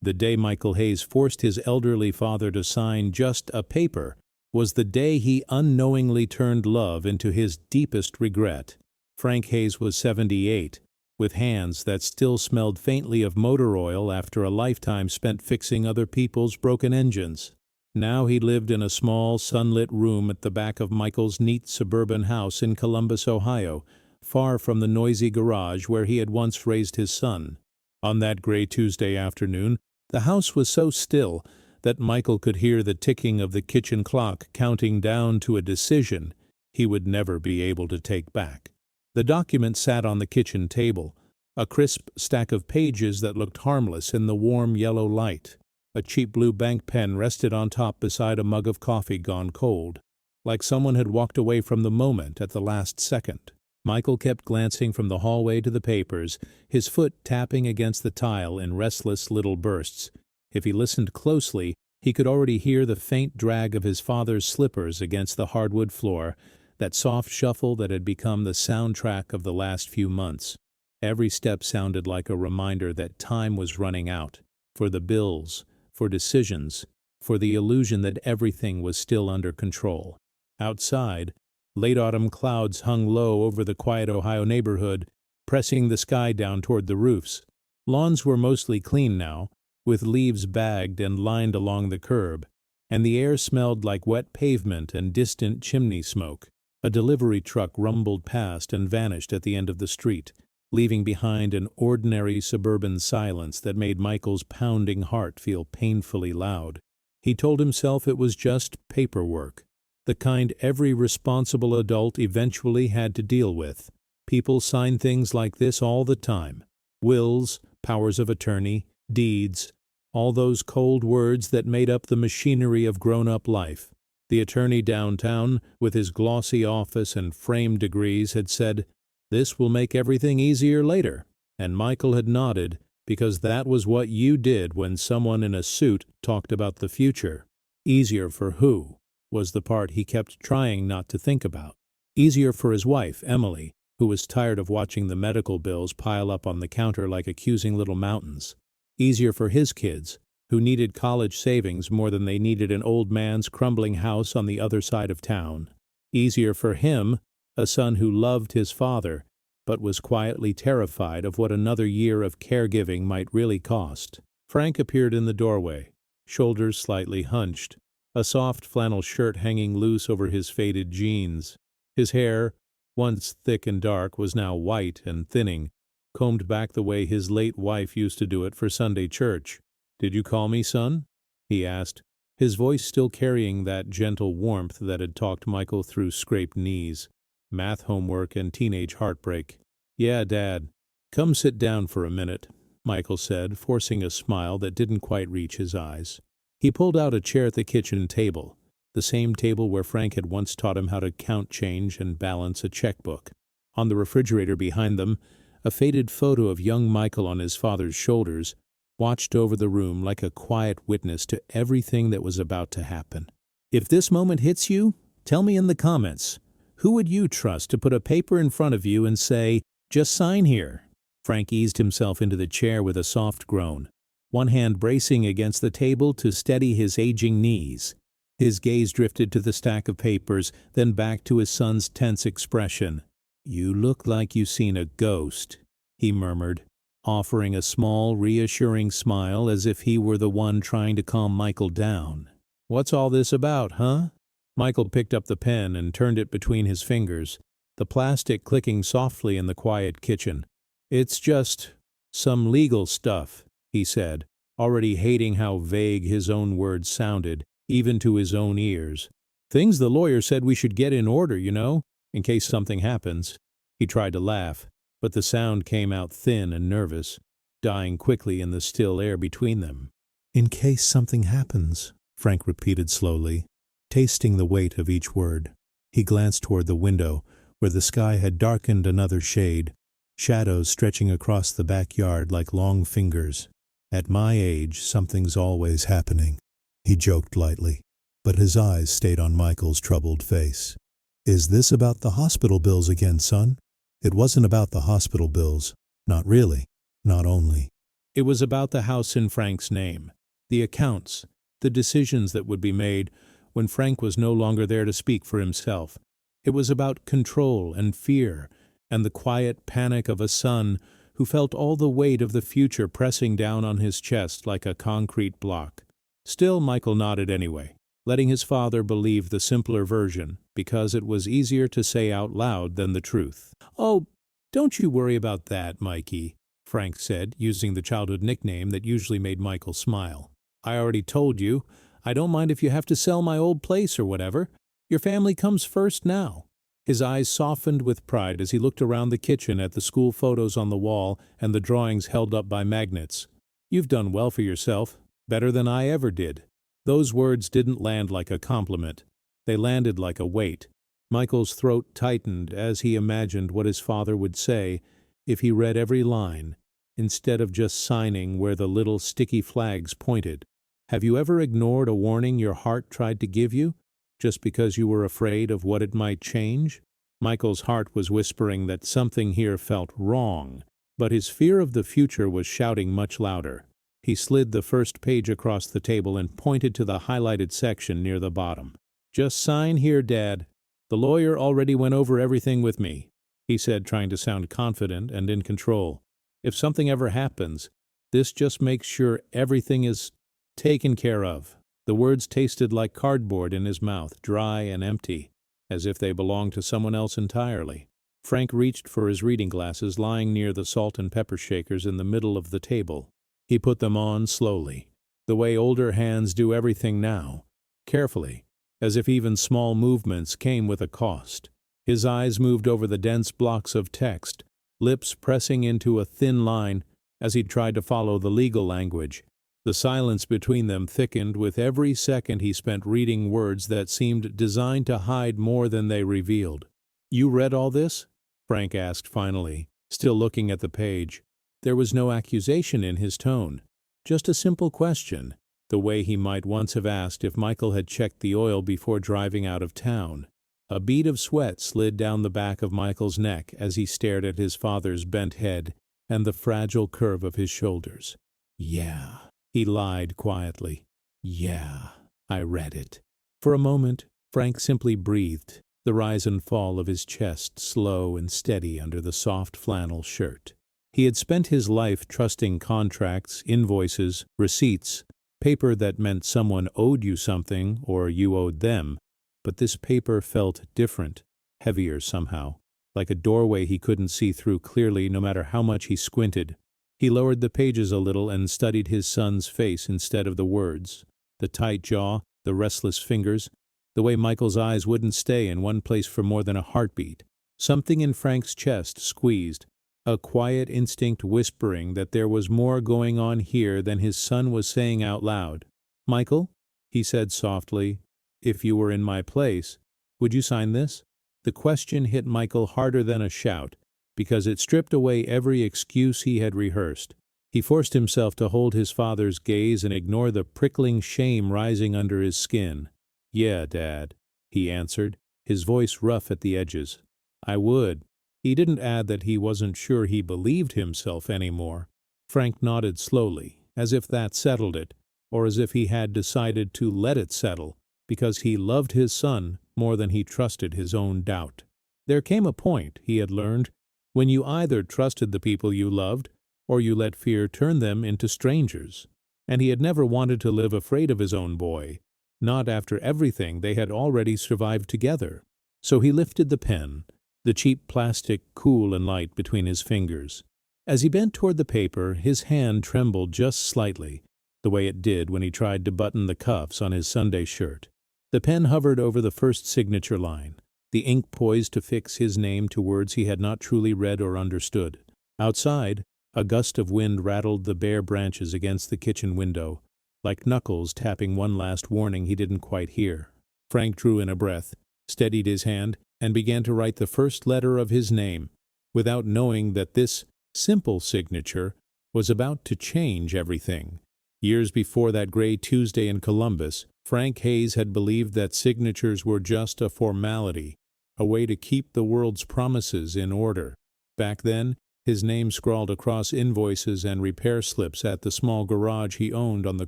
The day Michael Hayes forced his elderly father to sign just a paper was the day he unknowingly turned love into his deepest regret. Frank Hayes was 78, with hands that still smelled faintly of motor oil after a lifetime spent fixing other people's broken engines. Now he lived in a small, sunlit room at the back of Michael's neat suburban house in Columbus, Ohio, far from the noisy garage where he had once raised his son. On that gray Tuesday afternoon, the house was so still that Michael could hear the ticking of the kitchen clock counting down to a decision he would never be able to take back. The document sat on the kitchen table, a crisp stack of pages that looked harmless in the warm yellow light. A cheap blue bank pen rested on top beside a mug of coffee gone cold, like someone had walked away from the moment at the last second. Michael kept glancing from the hallway to the papers, his foot tapping against the tile in restless little bursts. If he listened closely, he could already hear the faint drag of his father's slippers against the hardwood floor, that soft shuffle that had become the soundtrack of the last few months. Every step sounded like a reminder that time was running out, for the bills, for decisions, for the illusion that everything was still under control. Outside, late autumn clouds hung low over the quiet Ohio neighborhood, pressing the sky down toward the roofs. Lawns were mostly clean now, with leaves bagged and lined along the curb, and the air smelled like wet pavement and distant chimney smoke. A delivery truck rumbled past and vanished at the end of the street, leaving behind an ordinary suburban silence that made Michael's pounding heart feel painfully loud. He told himself it was just paperwork, the kind every responsible adult eventually had to deal with. People sign things like this all the time. Wills, powers of attorney, deeds, all those cold words that made up the machinery of grown-up life. The attorney downtown, with his glossy office and framed degrees, had said, "This will make everything easier later," and Michael had nodded, because that was what you did when someone in a suit talked about the future. Easier for who, was the part he kept trying not to think about. Easier for his wife, Emily, who was tired of watching the medical bills pile up on the counter like accusing little mountains. Easier for his kids, who needed college savings more than they needed an old man's crumbling house on the other side of town. Easier for him, a son who loved his father, but was quietly terrified of what another year of caregiving might really cost. Frank appeared in the doorway, shoulders slightly hunched, a soft flannel shirt hanging loose over his faded jeans. His hair, once thick and dark, was now white and thinning, combed back the way his late wife used to do it for Sunday church. "Did you call me, son?" he asked, his voice still carrying that gentle warmth that had talked Michael through scraped knees, math homework, and teenage heartbreak. "Yeah, Dad. Come sit down for a minute," Michael said, forcing a smile that didn't quite reach his eyes. He pulled out a chair at the kitchen table, the same table where Frank had once taught him how to count change and balance a checkbook. On the refrigerator behind them, a faded photo of young Michael on his father's shoulders watched over the room like a quiet witness to everything that was about to happen. "If this moment hits you, tell me in the comments. Who would you trust to put a paper in front of you and say, 'Just sign here'?" Frank eased himself into the chair with a soft groan, one hand bracing against the table to steady his aging knees. His gaze drifted to the stack of papers, then back to his son's tense expression. "You look like you've seen a ghost," he murmured, offering a small, reassuring smile as if he were the one trying to calm Michael down. "What's all this about, huh?" Michael picked up the pen and turned it between his fingers, the plastic clicking softly in the quiet kitchen. "It's just some legal stuff," he said, already hating how vague his own words sounded, even to his own ears. "Things the lawyer said we should get in order, you know, in case something happens." He tried to laugh, but the sound came out thin and nervous, dying quickly in the still air between them. "In case something happens," Frank repeated slowly, tasting the weight of each word. He glanced toward the window, where the sky had darkened another shade, shadows stretching across the backyard like long fingers. "At my age, something's always happening," he joked lightly, but his eyes stayed on Michael's troubled face. "Is this about the hospital bills again, son?" It wasn't about the hospital bills. Not really. Not only. It was about the house in Frank's name, the accounts, the decisions that would be made when Frank was no longer there to speak for himself. It was about control and fear and the quiet panic of a son who felt all the weight of the future pressing down on his chest like a concrete block. Still, Michael nodded anyway, letting his father believe the simpler version because it was easier to say out loud than the truth. "Oh, don't you worry about that, Mikey," Frank said, using the childhood nickname that usually made Michael smile. "I already told you, I don't mind if you have to sell my old place or whatever. Your family comes first now." His eyes softened with pride as he looked around the kitchen at the school photos on the wall and the drawings held up by magnets. "You've done well for yourself, better than I ever did." Those words didn't land like a compliment. They landed like a weight. Michael's throat tightened as he imagined what his father would say if he read every line, instead of just signing where the little sticky flags pointed. Have you ever ignored a warning your heart tried to give you, just because you were afraid of what it might change? Michael's heart was whispering that something here felt wrong, but his fear of the future was shouting much louder. He slid the first page across the table and pointed to the highlighted section near the bottom. "Just sign here, Dad. The lawyer already went over everything with me," he said, trying to sound confident and in control. "If something ever happens, this just makes sure everything is taken care of." The words tasted like cardboard in his mouth, dry and empty, as if they belonged to someone else entirely. Frank reached for his reading glasses lying near the salt and pepper shakers in the middle of the table. He put them on slowly, the way older hands do everything now, carefully, as if even small movements came with a cost. His eyes moved over the dense blocks of text, lips pressing into a thin line as he tried to follow the legal language. The silence between them thickened with every second he spent reading words that seemed designed to hide more than they revealed. "You read all this?" Frank asked finally, still looking at the page. There was no accusation in his tone, just a simple question, the way he might once have asked if Michael had checked the oil before driving out of town. A bead of sweat slid down the back of Michael's neck as he stared at his father's bent head and the fragile curve of his shoulders. "Yeah," he lied quietly. "Yeah, I read it." For a moment, Frank simply breathed, the rise and fall of his chest slow and steady under the soft flannel shirt. He had spent his life trusting contracts, invoices, receipts, paper that meant someone owed you something or you owed them, but this paper felt different, heavier somehow, like a doorway he couldn't see through clearly no matter how much he squinted. He lowered the pages a little and studied his son's face instead of the words, the tight jaw, the restless fingers, the way Michael's eyes wouldn't stay in one place for more than a heartbeat. Something in Frank's chest squeezed, a quiet instinct whispering that there was more going on here than his son was saying out loud. "Michael," he said softly, "if you were in my place, would you sign this?" The question hit Michael harder than a shout, because it stripped away every excuse he had rehearsed. He forced himself to hold his father's gaze and ignore the prickling shame rising under his skin. "Yeah, Dad," he answered, his voice rough at the edges. "I would." He didn't add that he wasn't sure he believed himself anymore. Frank nodded slowly, as if that settled it, or as if he had decided to let it settle, because he loved his son more than he trusted his own doubt. There came a point, he had learned, when you either trusted the people you loved, or you let fear turn them into strangers. And he had never wanted to live afraid of his own boy, not after everything they had already survived together. So he lifted the pen, the cheap plastic cool and light between his fingers. As he bent toward the paper, his hand trembled just slightly, the way it did when he tried to button the cuffs on his Sunday shirt. The pen hovered over the first signature line, the ink poised to fix his name to words he had not truly read or understood. Outside, a gust of wind rattled the bare branches against the kitchen window, like knuckles tapping one last warning he didn't quite hear. Frank drew in a breath, steadied his hand, and began to write the first letter of his name, without knowing that this simple signature was about to change everything. Years before that gray Tuesday in Columbus, Frank Hayes had believed that signatures were just a formality, a way to keep the world's promises in order. Back then, His name scrawled across invoices and repair slips at the small garage he owned on the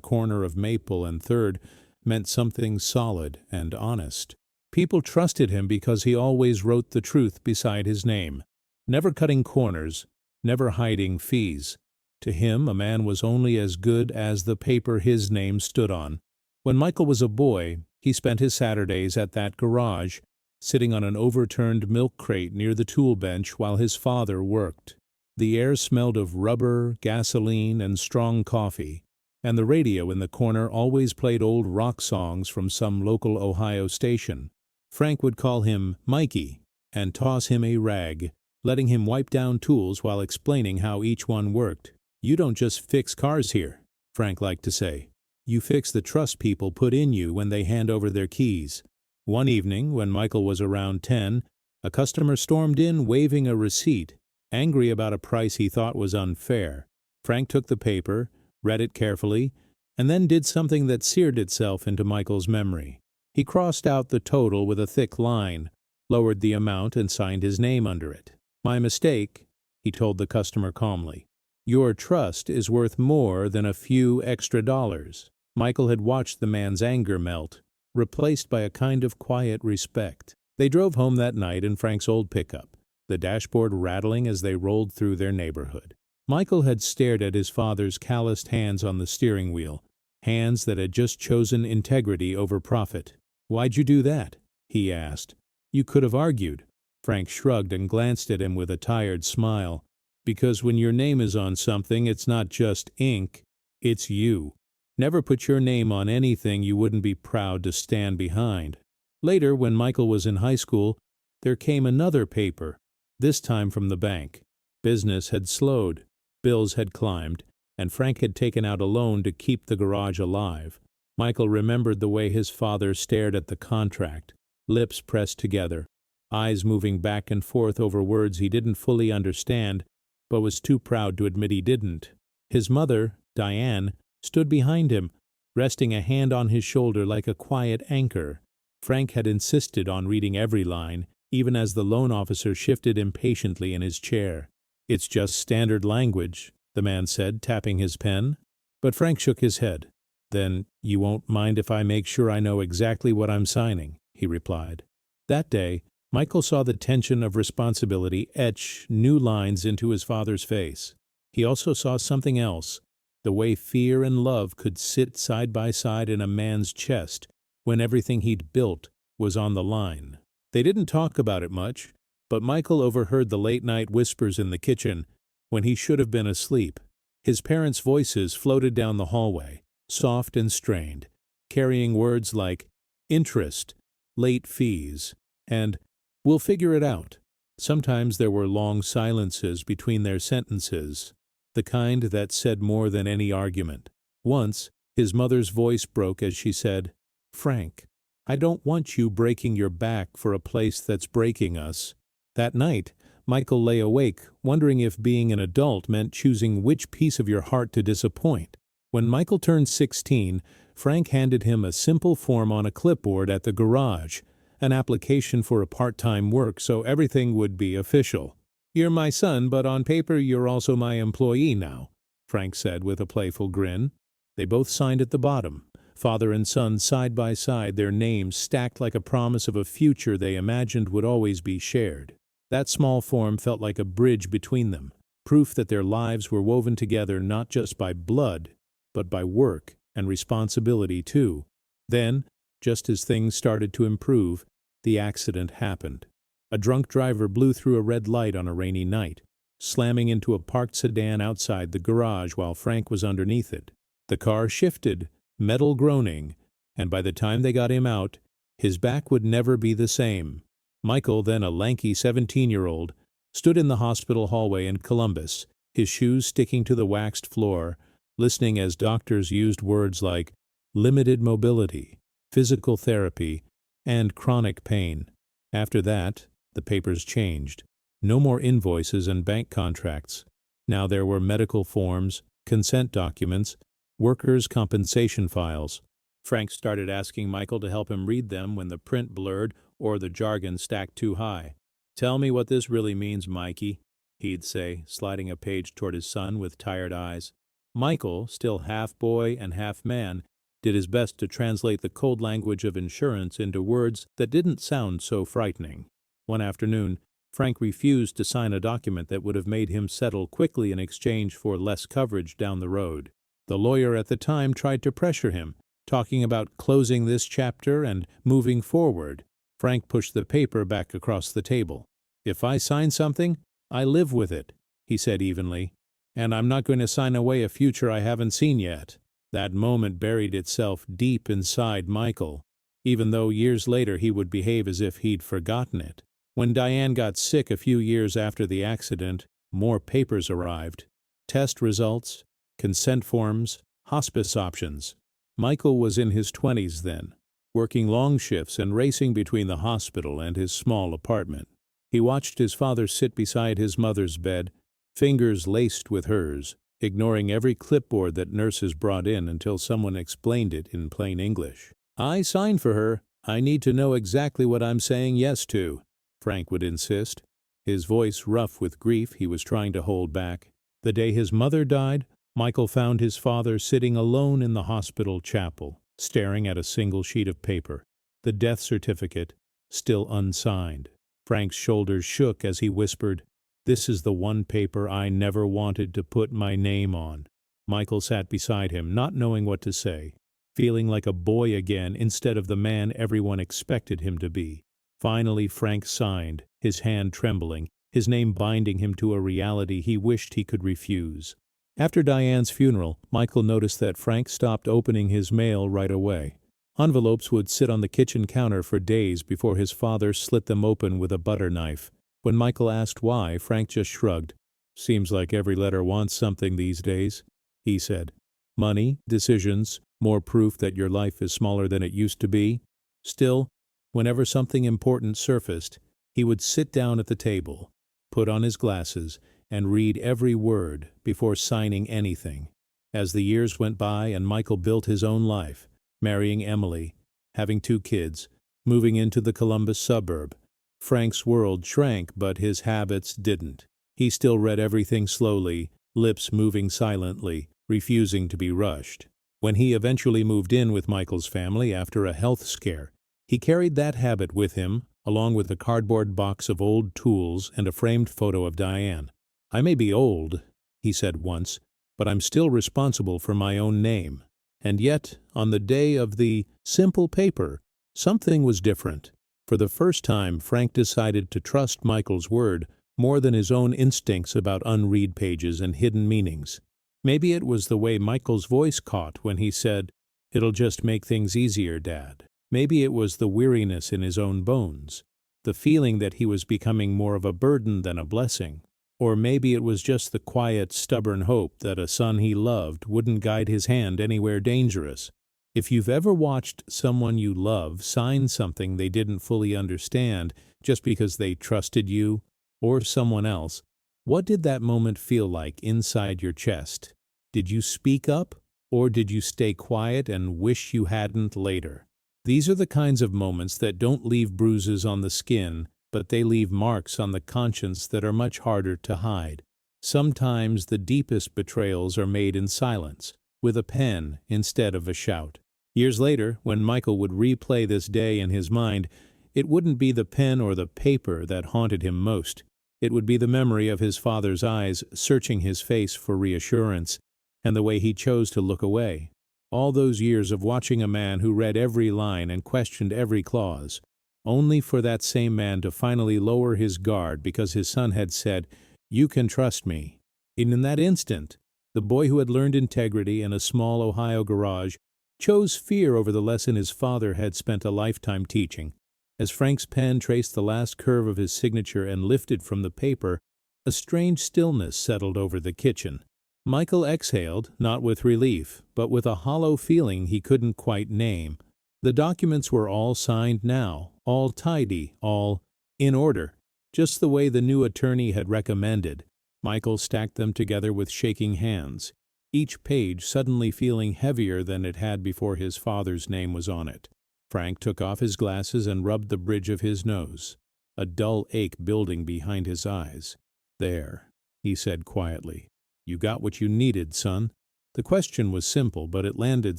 corner of Maple and 3rd meant something solid and honest. People trusted him because he always wrote the truth beside his name, never cutting corners, never hiding fees. To him, a man was only as good as the paper his name stood on. When Michael was a boy, he spent his Saturdays at that garage, sitting on an overturned milk crate near the tool bench while his father worked. The air smelled of rubber, gasoline, and strong coffee, and the radio in the corner always played old rock songs from some local Ohio station. Frank would call him Mikey and toss him a rag, letting him wipe down tools while explaining how each one worked. "You don't just fix cars here," Frank liked to say. "You fix the trust people put in you when they hand over their keys." One evening, when Michael was around 10, a customer stormed in waving a receipt, angry about a price he thought was unfair. Frank took the paper, read it carefully, and then did something that seared itself into Michael's memory. He crossed out the total with a thick line, lowered the amount, and signed his name under it. "My mistake," he told the customer calmly. "Your trust is worth more than a few extra dollars." Michael had watched the man's anger melt, replaced by a kind of quiet respect. They drove home that night in Frank's old pickup, the dashboard rattling as they rolled through their neighborhood. Michael had stared at his father's calloused hands on the steering wheel, hands that had just chosen integrity over profit. "Why'd you do that?" he asked. "You could have argued." Frank shrugged and glanced at him with a tired smile. "Because when your name is on something, it's not just ink, it's you. Never put your name on anything you wouldn't be proud to stand behind." Later, when Michael was in high school, there came another paper, this time from the bank. Business had slowed, bills had climbed, and Frank had taken out a loan to keep the garage alive. Michael remembered the way his father stared at the contract, lips pressed together, eyes moving back and forth over words he didn't fully understand, but was too proud to admit he didn't. His mother, Diane, stood behind him, resting a hand on his shoulder like a quiet anchor. Frank had insisted on reading every line, even as the loan officer shifted impatiently in his chair. "It's just standard language," the man said, tapping his pen. But Frank shook his head. "Then you won't mind if I make sure I know exactly what I'm signing," he replied. That day, Michael saw the tension of responsibility etch new lines into his father's face. He also saw something else, the way fear and love could sit side by side in a man's chest when everything he'd built was on the line. They didn't talk about it much, but Michael overheard the late-night whispers in the kitchen when he should have been asleep. His parents' voices floated down the hallway, soft and strained, carrying words like interest, late fees, and "we'll figure it out." Sometimes there were long silences between their sentences, the kind that said more than any argument. Once, his mother's voice broke as she said, "Frank, I don't want you breaking your back for a place that's breaking us." That night, Michael lay awake, wondering if being an adult meant choosing which piece of your heart to disappoint. When Michael turned 16, Frank handed him a simple form on a clipboard at the garage, an application for a part-time work so everything would be official. "You're my son, but on paper you're also my employee now," Frank said with a playful grin. They both signed at the bottom, father and son side by side, their names stacked like a promise of a future they imagined would always be shared. That small form felt like a bridge between them, proof that their lives were woven together not just by blood, but by work and responsibility too. Then, just as things started to improve, the accident happened. A drunk driver blew through a red light on a rainy night, slamming into a parked sedan outside the garage while Frank was underneath it. The car shifted, metal groaning, and by the time they got him out, his back would never be the same. Michael, then a lanky 17-year-old, stood in the hospital hallway in Columbus, his shoes sticking to the waxed floor, listening as doctors used words like limited mobility, physical therapy, and chronic pain. After that, the papers changed. No more invoices and bank contracts. Now there were medical forms, consent documents, workers' compensation files. Frank started asking Michael to help him read them when the print blurred or the jargon stacked too high. "Tell me what this really means, Mikey." he'd say, sliding a page toward his son with tired eyes. Michael, still half boy and half man, did his best to translate the cold language of insurance into words that didn't sound so frightening. One afternoon, Frank refused to sign a document that would have made him settle quickly in exchange for less coverage down the road. The lawyer at the time tried to pressure him, talking about closing this chapter and moving forward. Frank pushed the paper back across the table. "If I sign something, I live with it," he said evenly, "and I'm not going to sign away a future I haven't seen yet." That moment buried itself deep inside Michael, even though years later he would behave as if he'd forgotten it. When Diane got sick a few years after the accident, more papers arrived. Test results, consent forms, hospice options. Michael was in his 20s then, working long shifts and racing between the hospital and his small apartment. He watched his father sit beside his mother's bed, fingers laced with hers, ignoring every clipboard that nurses brought in until someone explained it in plain English. "I signed for her. I need to know exactly what I'm saying yes to," Frank would insist, his voice rough with grief he was trying to hold back. The day his mother died, Michael found his father sitting alone in the hospital chapel, staring at a single sheet of paper, the death certificate, still unsigned. Frank's shoulders shook as he whispered, "This is the one paper I never wanted to put my name on." Michael sat beside him, not knowing what to say, feeling like a boy again instead of the man everyone expected him to be. Finally Frank signed, his hand trembling, his name binding him to a reality he wished he could refuse. After Diane's funeral, Michael noticed that Frank stopped opening his mail right away. Envelopes would sit on the kitchen counter for days before his father slit them open with a butter knife. When Michael asked why, Frank just shrugged. "Seems like every letter wants something these days," he said. "Money, decisions, more proof that your life is smaller than it used to be." Still, whenever something important surfaced, he would sit down at the table, put on his glasses, and read every word before signing anything. As the years went by and Michael built his own life, marrying Emily, having 2 kids, moving into the Columbus suburb, Frank's world shrank, but his habits didn't. He still read everything slowly, lips moving silently, refusing to be rushed. When he eventually moved in with Michael's family after a health scare, he carried that habit with him, along with a cardboard box of old tools and a framed photo of Diane. "I may be old," he said once, "but I'm still responsible for my own name." And yet, on the day of the simple paper, something was different. For the first time, Frank decided to trust Michael's word more than his own instincts about unread pages and hidden meanings. Maybe it was the way Michael's voice caught when he said, "It'll just make things easier, Dad." Maybe it was the weariness in his own bones, the feeling that he was becoming more of a burden than a blessing. Or maybe it was just the quiet, stubborn hope that a son he loved wouldn't guide his hand anywhere dangerous. If you've ever watched someone you love sign something they didn't fully understand just because they trusted you or someone else, what did that moment feel like inside your chest? Did you speak up, or did you stay quiet and wish you hadn't later? These are the kinds of moments that don't leave bruises on the skin, but they leave marks on the conscience that are much harder to hide. Sometimes the deepest betrayals are made in silence, with a pen instead of a shout. Years later, when Michael would replay this day in his mind, it wouldn't be the pen or the paper that haunted him most. It would be the memory of his father's eyes searching his face for reassurance, and the way he chose to look away. All those years of watching a man who read every line and questioned every clause, only for that same man to finally lower his guard because his son had said, "You can trust me." And in that instant, the boy who had learned integrity in a small Ohio garage chose fear over the lesson his father had spent a lifetime teaching. As Frank's pen traced the last curve of his signature and lifted from the paper, a strange stillness settled over the kitchen. Michael exhaled, not with relief, but with a hollow feeling he couldn't quite name. The documents were all signed now, all tidy, all in order, just the way the new attorney had recommended. Michael stacked them together with shaking hands, each page suddenly feeling heavier than it had before his father's name was on it. Frank took off his glasses and rubbed the bridge of his nose, a dull ache building behind his eyes. There, he said quietly. "You got what you needed, son." The question was simple, but it landed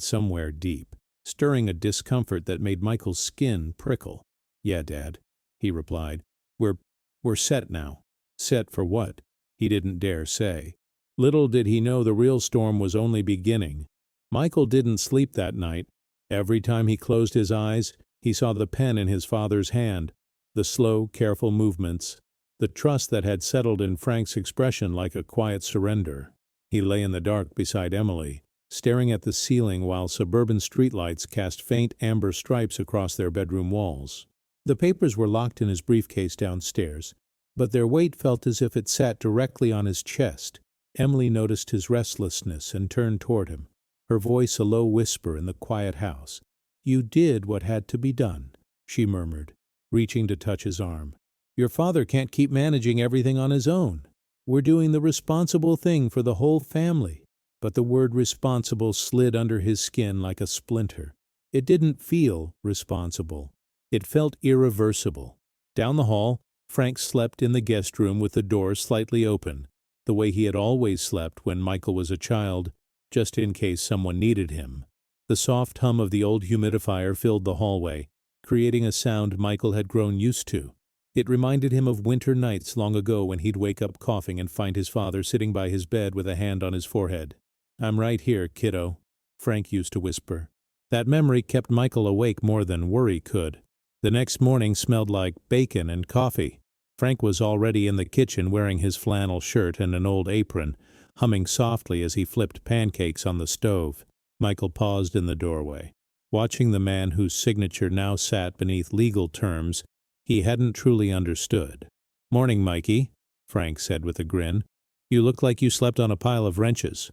somewhere deep, stirring a discomfort that made Michael's skin prickle. "Yeah, Dad," he replied. We're set now." Set for what? He didn't dare say. Little did he know the real storm was only beginning. Michael didn't sleep that night. Every time he closed his eyes, he saw the pen in his father's hand, the slow, careful movements, the trust that had settled in Frank's expression like a quiet surrender. He lay in the dark beside Emily, staring at the ceiling while suburban streetlights cast faint amber stripes across their bedroom walls. The papers were locked in his briefcase downstairs, but their weight felt as if it sat directly on his chest. Emily noticed his restlessness and turned toward him, her voice a low whisper in the quiet house. "You did what had to be done," she murmured, reaching to touch his arm. "Your father can't keep managing everything on his own. We're doing the responsible thing for the whole family." But the word responsible slid under his skin like a splinter. It didn't feel responsible. It felt irreversible. Down the hall, Frank slept in the guest room with the door slightly open, the way he had always slept when Michael was a child, just in case someone needed him. The soft hum of the old humidifier filled the hallway, creating a sound Michael had grown used to. It reminded him of winter nights long ago when he'd wake up coughing and find his father sitting by his bed with a hand on his forehead. "I'm right here, kiddo," Frank used to whisper. That memory kept Michael awake more than worry could. The next morning smelled like bacon and coffee. Frank was already in the kitchen wearing his flannel shirt and an old apron, humming softly as he flipped pancakes on the stove. Michael paused in the doorway, watching the man whose signature now sat beneath legal terms he hadn't truly understood. "Morning, Mikey," Frank said with a grin. "You look like you slept on a pile of wrenches."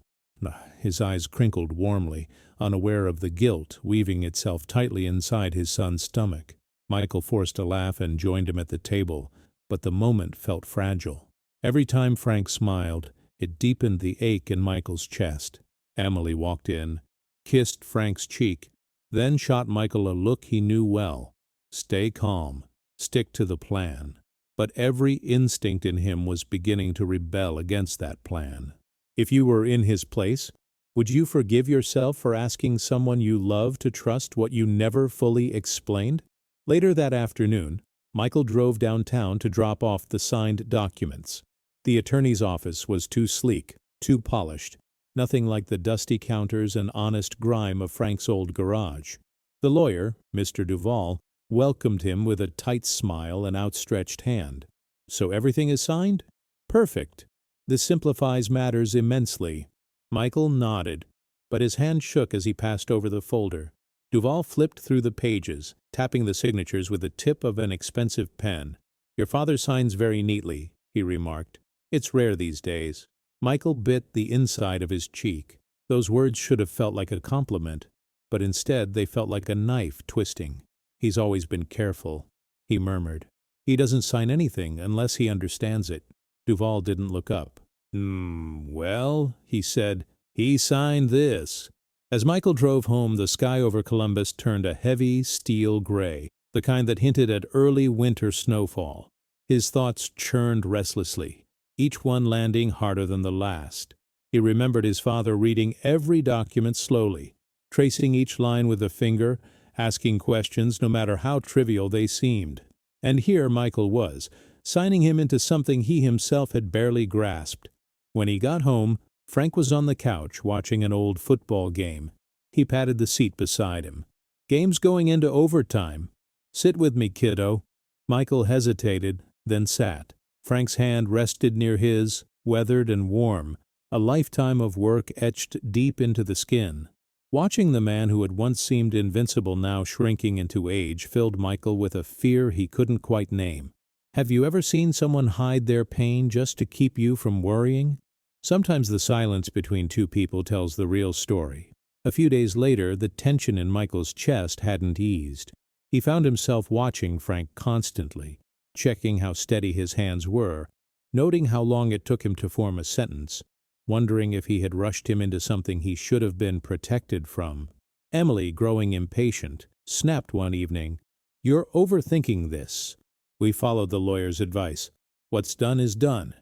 His eyes crinkled warmly, unaware of the guilt weaving itself tightly inside his son's stomach. Michael forced a laugh and joined him at the table, but the moment felt fragile. Every time Frank smiled, it deepened the ache in Michael's chest. Emily walked in, kissed Frank's cheek, then shot Michael a look he knew well. Stay calm, stick to the plan. But every instinct in him was beginning to rebel against that plan. If you were in his place, would you forgive yourself for asking someone you love to trust what you never fully explained? Later that afternoon, Michael drove downtown to drop off the signed documents. The attorney's office was too sleek, too polished, nothing like the dusty counters and honest grime of Frank's old garage. The lawyer, Mr. Duval, welcomed him with a tight smile and outstretched hand. "So everything is signed? Perfect. This simplifies matters immensely." Michael nodded, but his hand shook as he passed over the folder. Duval flipped through the pages, tapping the signatures with the tip of an expensive pen. "Your father signs very neatly," he remarked. "It's rare these days." Michael bit the inside of his cheek. Those words should have felt like a compliment, but instead they felt like a knife twisting. "He's always been careful," he murmured. "He doesn't sign anything unless he understands it." Duval didn't look up. Well," he said, "he signed this." As Michael drove home, the sky over Columbus turned a heavy steel gray, the kind that hinted at early winter snowfall. His thoughts churned restlessly, each one landing harder than the last. He remembered his father reading every document slowly, tracing each line with a finger, asking questions no matter how trivial they seemed. And here Michael was, signing him into something he himself had barely grasped. When he got home, Frank was on the couch watching an old football game. He patted the seat beside him. "Game's going into overtime. Sit with me, kiddo." Michael hesitated, then sat. Frank's hand rested near his, weathered and warm, a lifetime of work etched deep into the skin. Watching the man who had once seemed invincible now shrinking into age filled Michael with a fear he couldn't quite name. Have you ever seen someone hide their pain just to keep you from worrying? Sometimes the silence between two people tells the real story. A few days later, the tension in Michael's chest hadn't eased. He found himself watching Frank constantly, checking how steady his hands were, noting how long it took him to form a sentence, wondering if he had rushed him into something he should have been protected from. Emily, growing impatient, snapped one evening, "You're overthinking this." We followed the lawyer's advice. What's done is done.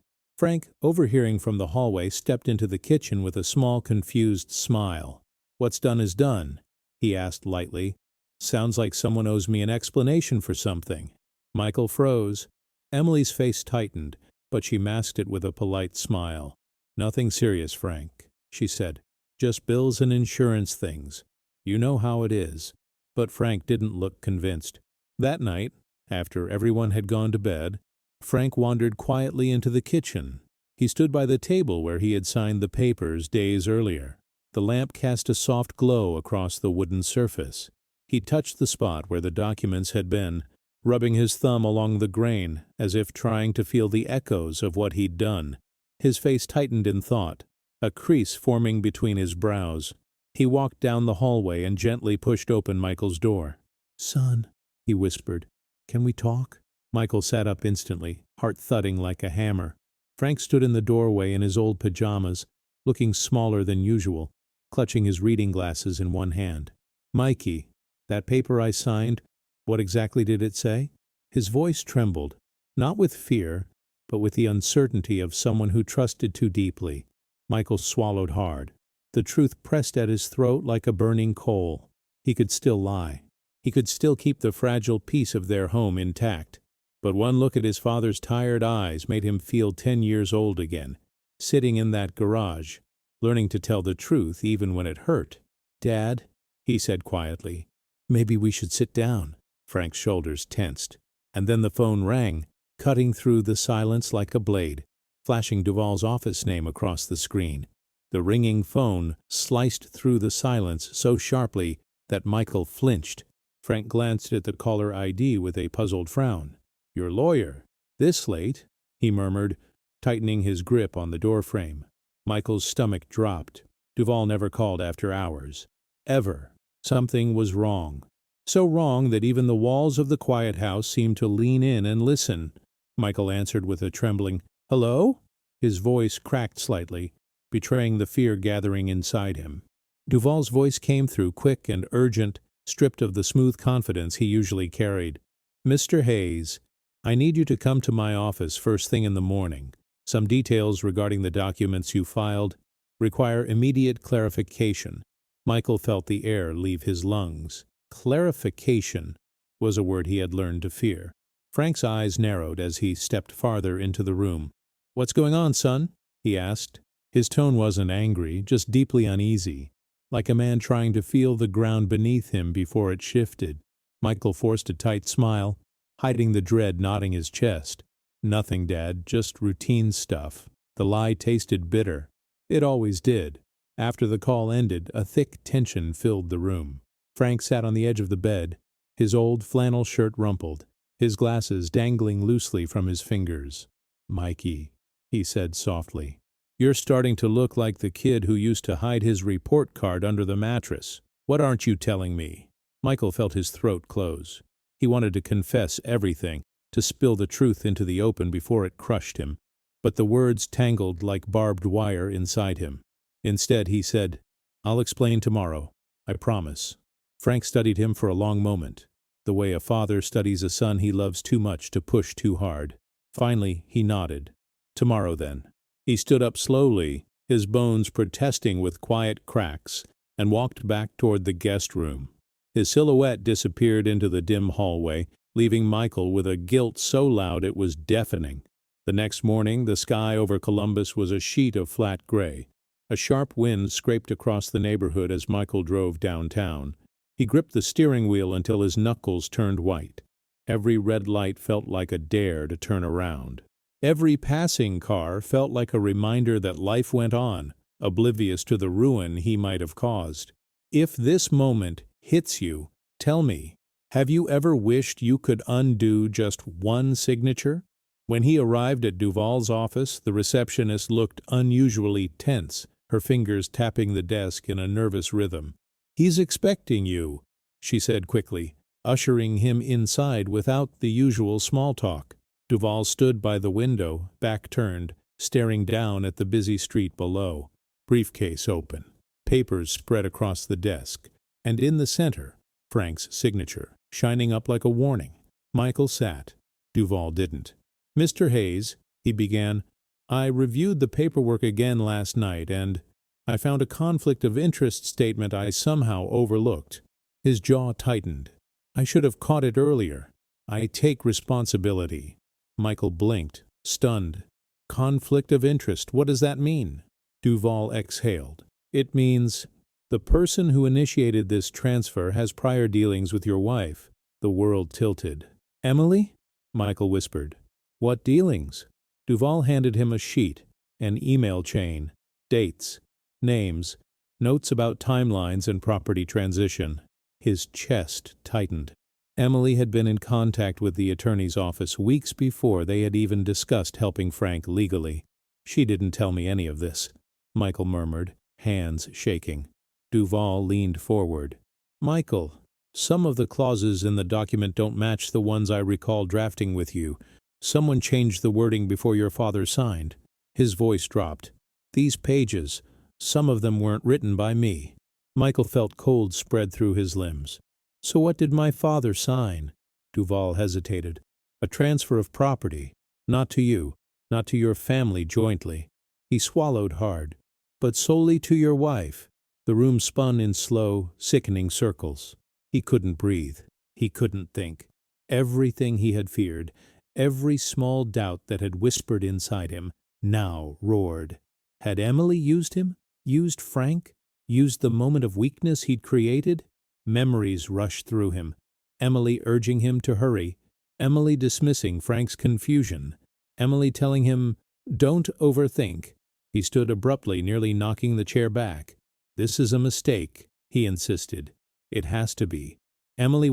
Frank, overhearing from the hallway, stepped into the kitchen with a small, confused smile. "What's done is done," he asked lightly. "Sounds like someone owes me an explanation for something." Michael froze. Emily's face tightened, but she masked it with a polite smile. "Nothing serious, Frank," she said. "Just bills and insurance things. You know how it is." But Frank didn't look convinced. That night, after everyone had gone to bed, Frank wandered quietly into the kitchen. He stood by the table where he had signed the papers days earlier. The lamp cast a soft glow across the wooden surface. He touched the spot where the documents had been, rubbing his thumb along the grain as if trying to feel the echoes of what he'd done. His face tightened in thought, a crease forming between his brows. He walked down the hallway and gently pushed open Michael's door. "Son," he whispered, "can we talk?" Michael sat up instantly, heart thudding like a hammer. Frank stood in the doorway in his old pajamas, looking smaller than usual, clutching his reading glasses in one hand. "Mikey, that paper I signed, what exactly did it say?" His voice trembled, not with fear, but with the uncertainty of someone who trusted too deeply. Michael swallowed hard. The truth pressed at his throat like a burning coal. He could still lie. He could still keep the fragile peace of their home intact. But one look at his father's tired eyes made him feel 10 years old again, sitting in that garage, learning to tell the truth even when it hurt. "Dad," he said quietly, "maybe we should sit down." Frank's shoulders tensed. And then the phone rang, cutting through the silence like a blade, flashing Duval's office name across the screen. The ringing phone sliced through the silence so sharply that Michael flinched. Frank glanced at the caller ID with a puzzled frown. "Your lawyer? This late?" he murmured, tightening his grip on the doorframe. Michael's stomach dropped. Duval never called after hours. Ever. Something was wrong. So wrong that even the walls of the quiet house seemed to lean in and listen. Michael answered with a trembling, "Hello?" His voice cracked slightly, betraying the fear gathering inside him. Duval's voice came through quick and urgent, stripped of the smooth confidence he usually carried. "Mr. Hayes, I need you to come to my office first thing in the morning. Some details regarding the documents you filed require immediate clarification." Michael felt the air leave his lungs. Clarification was a word he had learned to fear. Frank's eyes narrowed as he stepped farther into the room. "What's going on, son?" he asked. His tone wasn't angry, just deeply uneasy, like a man trying to feel the ground beneath him before it shifted. Michael forced a tight smile, hiding the dread knotting his chest. "Nothing, Dad, just routine stuff." The lie tasted bitter. It always did. After the call ended, a thick tension filled the room. Frank sat on the edge of the bed, his old flannel shirt rumpled, his glasses dangling loosely from his fingers. "Mikey," he said softly, "you're starting to look like the kid who used to hide his report card under the mattress. What aren't you telling me?" Michael felt his throat close. He wanted to confess everything, to spill the truth into the open before it crushed him, but the words tangled like barbed wire inside him. Instead, he said, "I'll explain tomorrow. I promise." Frank studied him for a long moment, the way a father studies a son he loves too much to push too hard. Finally, he nodded. "Tomorrow, then." He stood up slowly, his bones protesting with quiet cracks, and walked back toward the guest room. His silhouette disappeared into the dim hallway, leaving Michael with a guilt so loud it was deafening. The next morning, the sky over Columbus was a sheet of flat gray. A sharp wind scraped across the neighborhood as Michael drove downtown. He gripped the steering wheel until his knuckles turned white. Every red light felt like a dare to turn around. Every passing car felt like a reminder that life went on, oblivious to the ruin he might have caused. If this moment hits you, tell me, have you ever wished you could undo just one signature? When he arrived at Duval's office, the receptionist looked unusually tense, her fingers tapping the desk in a nervous rhythm. "He's expecting you," she said quickly, ushering him inside without the usual small talk. Duval stood by the window, back turned, staring down at the busy street below. Briefcase open, papers spread across the desk, and in the center, Frank's signature, shining up like a warning. Michael sat. Duval didn't. "Mr. Hayes," he began, I reviewed the paperwork again last night, and I found a conflict of interest statement I somehow overlooked. His jaw tightened. I should have caught it earlier. I take responsibility. Michael blinked, stunned. Conflict of interest, what does that mean? Duval exhaled. It means the person who initiated this transfer has prior dealings with your wife. The world tilted. Emily? Michael whispered. What dealings? Duval handed him a sheet, an email chain, dates, names, notes about timelines and property transition. His chest tightened. Emily had been in contact with the attorney's office weeks before they had even discussed helping Frank legally. She didn't tell me any of this, Michael murmured, hands shaking. Duval leaned forward. Michael, some of the clauses in the document don't match the ones I recall drafting with you. Someone changed the wording before your father signed. His voice dropped. These pages, some of them weren't written by me. Michael felt cold spread through his limbs. So what did my father sign? Duval hesitated. A transfer of property. Not to you, not to your family jointly. He swallowed hard. But solely to your wife. The room spun in slow, sickening circles. He couldn't breathe. He couldn't think. Everything he had feared, every small doubt that had whispered inside him, now roared. Had Emily used him? Used Frank? Used the moment of weakness he'd created? Memories rushed through him. Emily urging him to hurry. Emily dismissing Frank's confusion. Emily telling him, "Don't overthink." He stood abruptly, nearly knocking the chair back. "This is a mistake," he insisted. "It has to be. Emily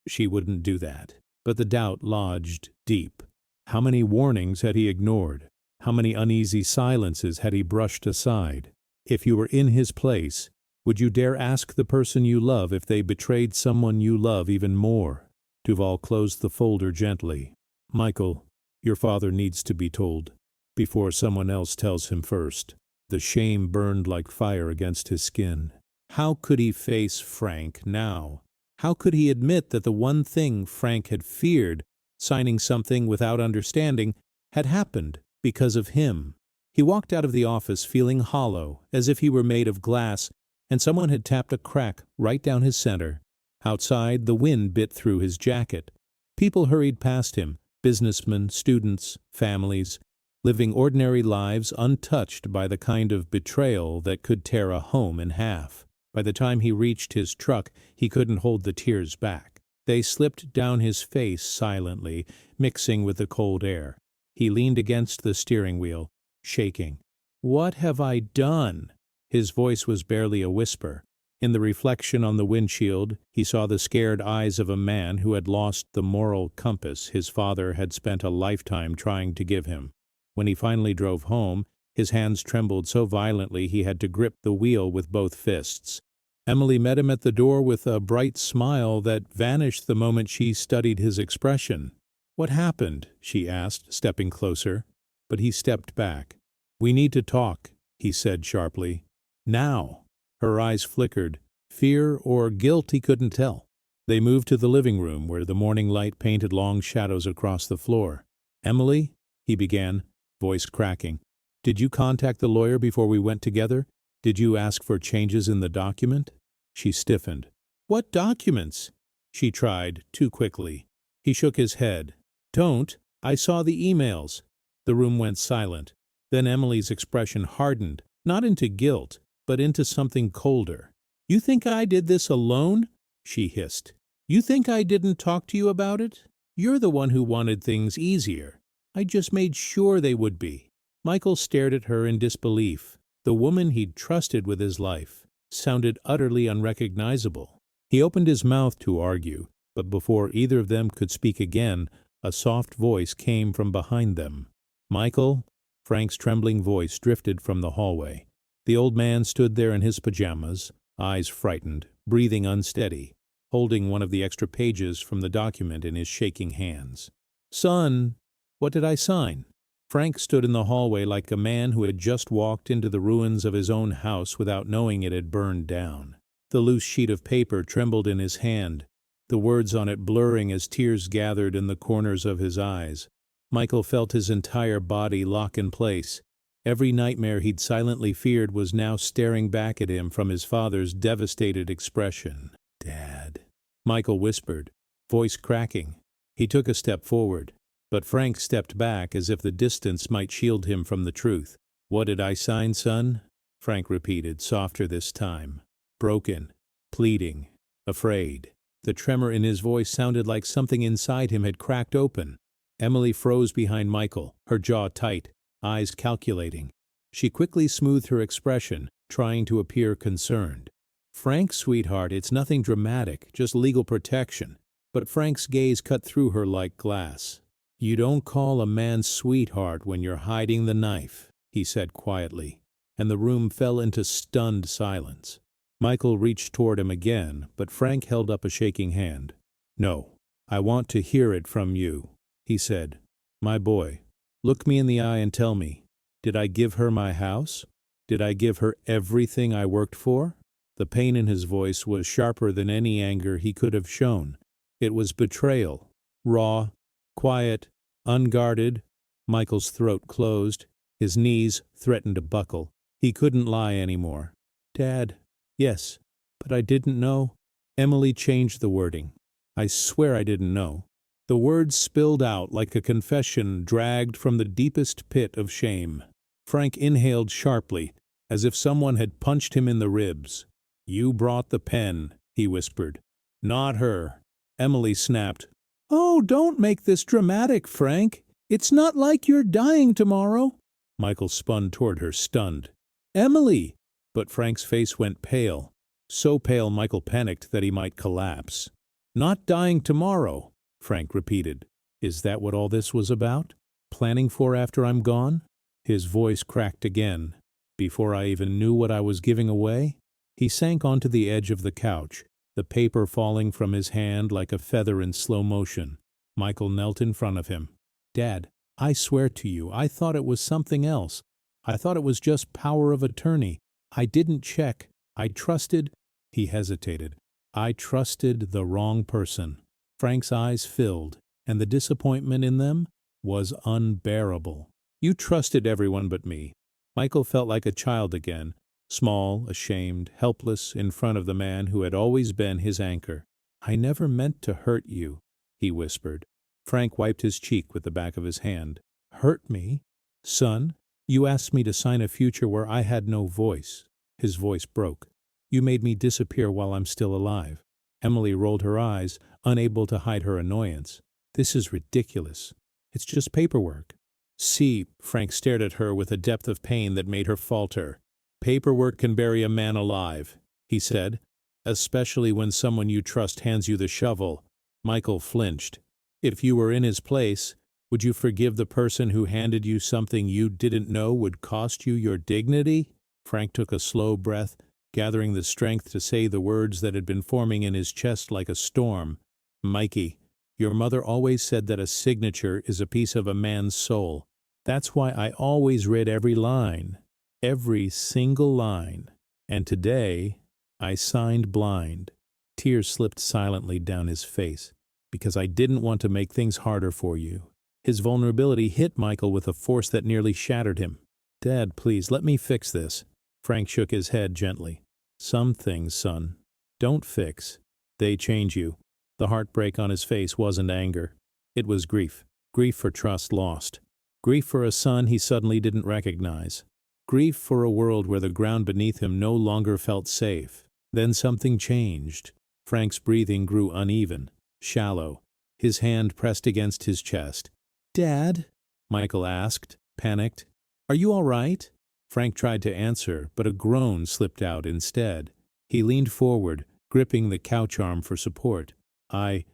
she wouldn't do that." But the doubt lodged deep. How many warnings had he ignored? How many uneasy silences had he brushed aside? If you were in his place, would you dare ask the person you love if they betrayed someone you love even more? Duval closed the folder gently. Michael, your father needs to be told, before someone else tells him first. The shame burned like fire against his skin. How could he face Frank now? How could he admit that the one thing Frank had feared, signing something without understanding, had happened because of him? He walked out of the office feeling hollow, as if he were made of glass, and someone had tapped a crack right down his center. Outside, the wind bit through his jacket. People hurried past him, businessmen, students, families, living ordinary lives untouched by the kind of betrayal that could tear a home in half. By the time he reached his truck, he couldn't hold the tears back. They slipped down his face silently, mixing with the cold air. He leaned against the steering wheel, shaking. "What have I done?" His voice was barely a whisper. In the reflection on the windshield, he saw the scared eyes of a man who had lost the moral compass his father had spent a lifetime trying to give him. When he finally drove home, his hands trembled so violently he had to grip the wheel with both fists. Emily met him at the door with a bright smile that vanished the moment she studied his expression. "What happened?" she asked, stepping closer. But he stepped back. "We need to talk," he said sharply. "Now." Her eyes flickered. Fear or guilt, he couldn't tell. They moved to the living room, where the morning light painted long shadows across the floor. "Emily," he began, voice cracking, "did you contact the lawyer before we went together? Did you ask for changes in the document?" She stiffened. "What documents?" She tried, too quickly. He shook his head. "Don't. I saw the emails." The room went silent. Then Emily's expression hardened, not into guilt, but into something colder. "You think I did this alone?" she hissed. "You think I didn't talk to you about it? You're the one who wanted things easier. I just made sure they would be." Michael stared at her in disbelief. The woman he'd trusted with his life sounded utterly unrecognizable. He opened his mouth to argue, but before either of them could speak again, a soft voice came from behind them. "Michael?" Frank's trembling voice drifted from the hallway. The old man stood there in his pajamas, eyes frightened, breathing unsteady, holding one of the extra pages from the document in his shaking hands. "Son, what did I sign?" Frank stood in the hallway like a man who had just walked into the ruins of his own house without knowing it had burned down. The loose sheet of paper trembled in his hand, the words on it blurring as tears gathered in the corners of his eyes. Michael felt his entire body lock in place. Every nightmare he'd silently feared was now staring back at him from his father's devastated expression. "Dad," Michael whispered, voice cracking. He took a step forward, but Frank stepped back as if the distance might shield him from the truth. "What did I sign, son?" Frank repeated, softer this time. Broken, pleading, afraid. The tremor in his voice sounded like something inside him had cracked open. Emily froze behind Michael, her jaw tight, eyes calculating. She quickly smoothed her expression, trying to appear concerned. "Frank, sweetheart, it's nothing dramatic, just legal protection." But Frank's gaze cut through her like glass. "You don't call a man sweetheart when you're hiding the knife," he said quietly, and the room fell into stunned silence. Michael reached toward him again, but Frank held up a shaking hand. "No, I want to hear it from you," he said. "My boy, look me in the eye and tell me, did I give her my house? Did I give her everything I worked for?" The pain in his voice was sharper than any anger he could have shown. It was betrayal, raw, quiet, unguarded. Michael's throat closed. His knees threatened to buckle. He couldn't lie anymore. "Dad, yes, but I didn't know." Emily changed the wording. "I swear I didn't know." The words spilled out like a confession dragged from the deepest pit of shame. Frank inhaled sharply, as if someone had punched him in the ribs. "You brought the pen," he whispered. "Not her." Emily snapped. "Oh, don't make this dramatic, Frank. It's not like you're dying tomorrow." Michael spun toward her, stunned. "Emily!" But Frank's face went pale. So pale Michael panicked that he might collapse. "Not dying tomorrow," Frank repeated. "Is that what all this was about? Planning for after I'm gone?" His voice cracked again. "Before I even knew what I was giving away?" He sank onto the edge of the couch, the paper falling from his hand like a feather in slow motion. Michael knelt in front of him. "Dad, I swear to you, I thought it was something else. I thought it was just power of attorney. I didn't check. I trusted—" He hesitated. "I trusted the wrong person." Frank's eyes filled, and the disappointment in them was unbearable. "You trusted everyone but me." Michael felt like a child again, small, ashamed, helpless in front of the man who had always been his anchor. "I never meant to hurt you," he whispered. Frank wiped his cheek with the back of his hand. "Hurt me? Son, you asked me to sign a future where I had no voice." His voice broke. "You made me disappear while I'm still alive." Emily rolled her eyes, unable to hide her annoyance. "This is ridiculous. It's just paperwork." "See," Frank stared at her with a depth of pain that made her falter. "Paperwork can bury a man alive," he said, "especially when someone you trust hands you the shovel." Michael flinched. "If you were in his place, would you forgive the person who handed you something you didn't know would cost you your dignity?" Frank took a slow breath, gathering the strength to say the words that had been forming in his chest like a storm. "Mikey, your mother always said that a signature is a piece of a man's soul. That's why I always read every line. Every single line. And today, I signed blind." Tears slipped silently down his face. "Because I didn't want to make things harder for you." His vulnerability hit Michael with a force that nearly shattered him. "Dad, please, let me fix this." Frank shook his head gently. "Some things, son, don't fix. They change you." The heartbreak on his face wasn't anger. It was grief. Grief for trust lost. Grief for a son he suddenly didn't recognize. Grief for a world where the ground beneath him no longer felt safe. Then something changed. Frank's breathing grew uneven, shallow. His hand pressed against his chest. "Dad?" Michael asked, panicked. "Are you all right?" Frank tried to answer, but a groan slipped out instead. He leaned forward, gripping the couch arm for support. I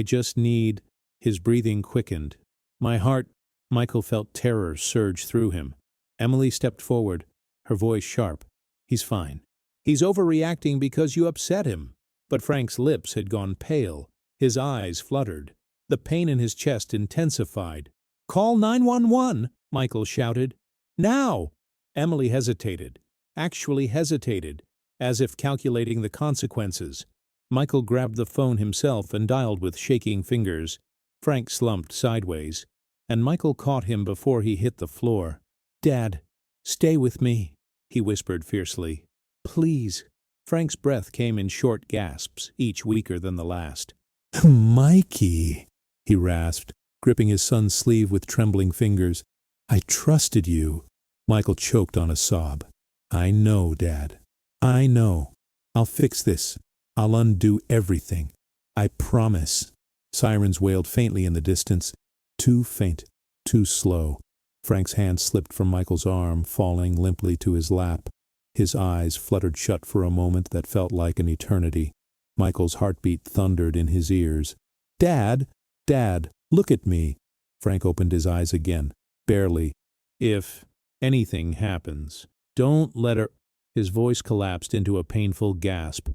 just need—" His breathing quickened. "My heart—" Michael felt terror surge through him. Emily stepped forward, her voice sharp. "He's fine. He's overreacting because you upset him." But Frank's lips had gone pale. His eyes fluttered. The pain in his chest intensified. "Call 911!" Michael shouted. "Now!" Emily hesitated, actually hesitated, as if calculating the consequences. Michael grabbed the phone himself and dialed with shaking fingers. Frank slumped sideways. and Michael caught him before he hit the floor. "Dad, stay with me," he whispered fiercely. "Please." Frank's breath came in short gasps, each weaker than the last. "Mikey," he rasped, gripping his son's sleeve with trembling fingers. "I trusted you." Michael choked on a sob. "I know, Dad. I know. I'll fix this. I'll undo everything. I promise." Sirens wailed faintly in the distance. Too faint, too slow. Frank's hand slipped from Michael's arm, falling limply to his lap. His eyes fluttered shut for a moment that felt like an eternity. Michael's heartbeat thundered in his ears. "Dad! Dad! Look at me!" Frank opened his eyes again, barely. "If anything happens, don't let her—" His voice collapsed into a painful gasp.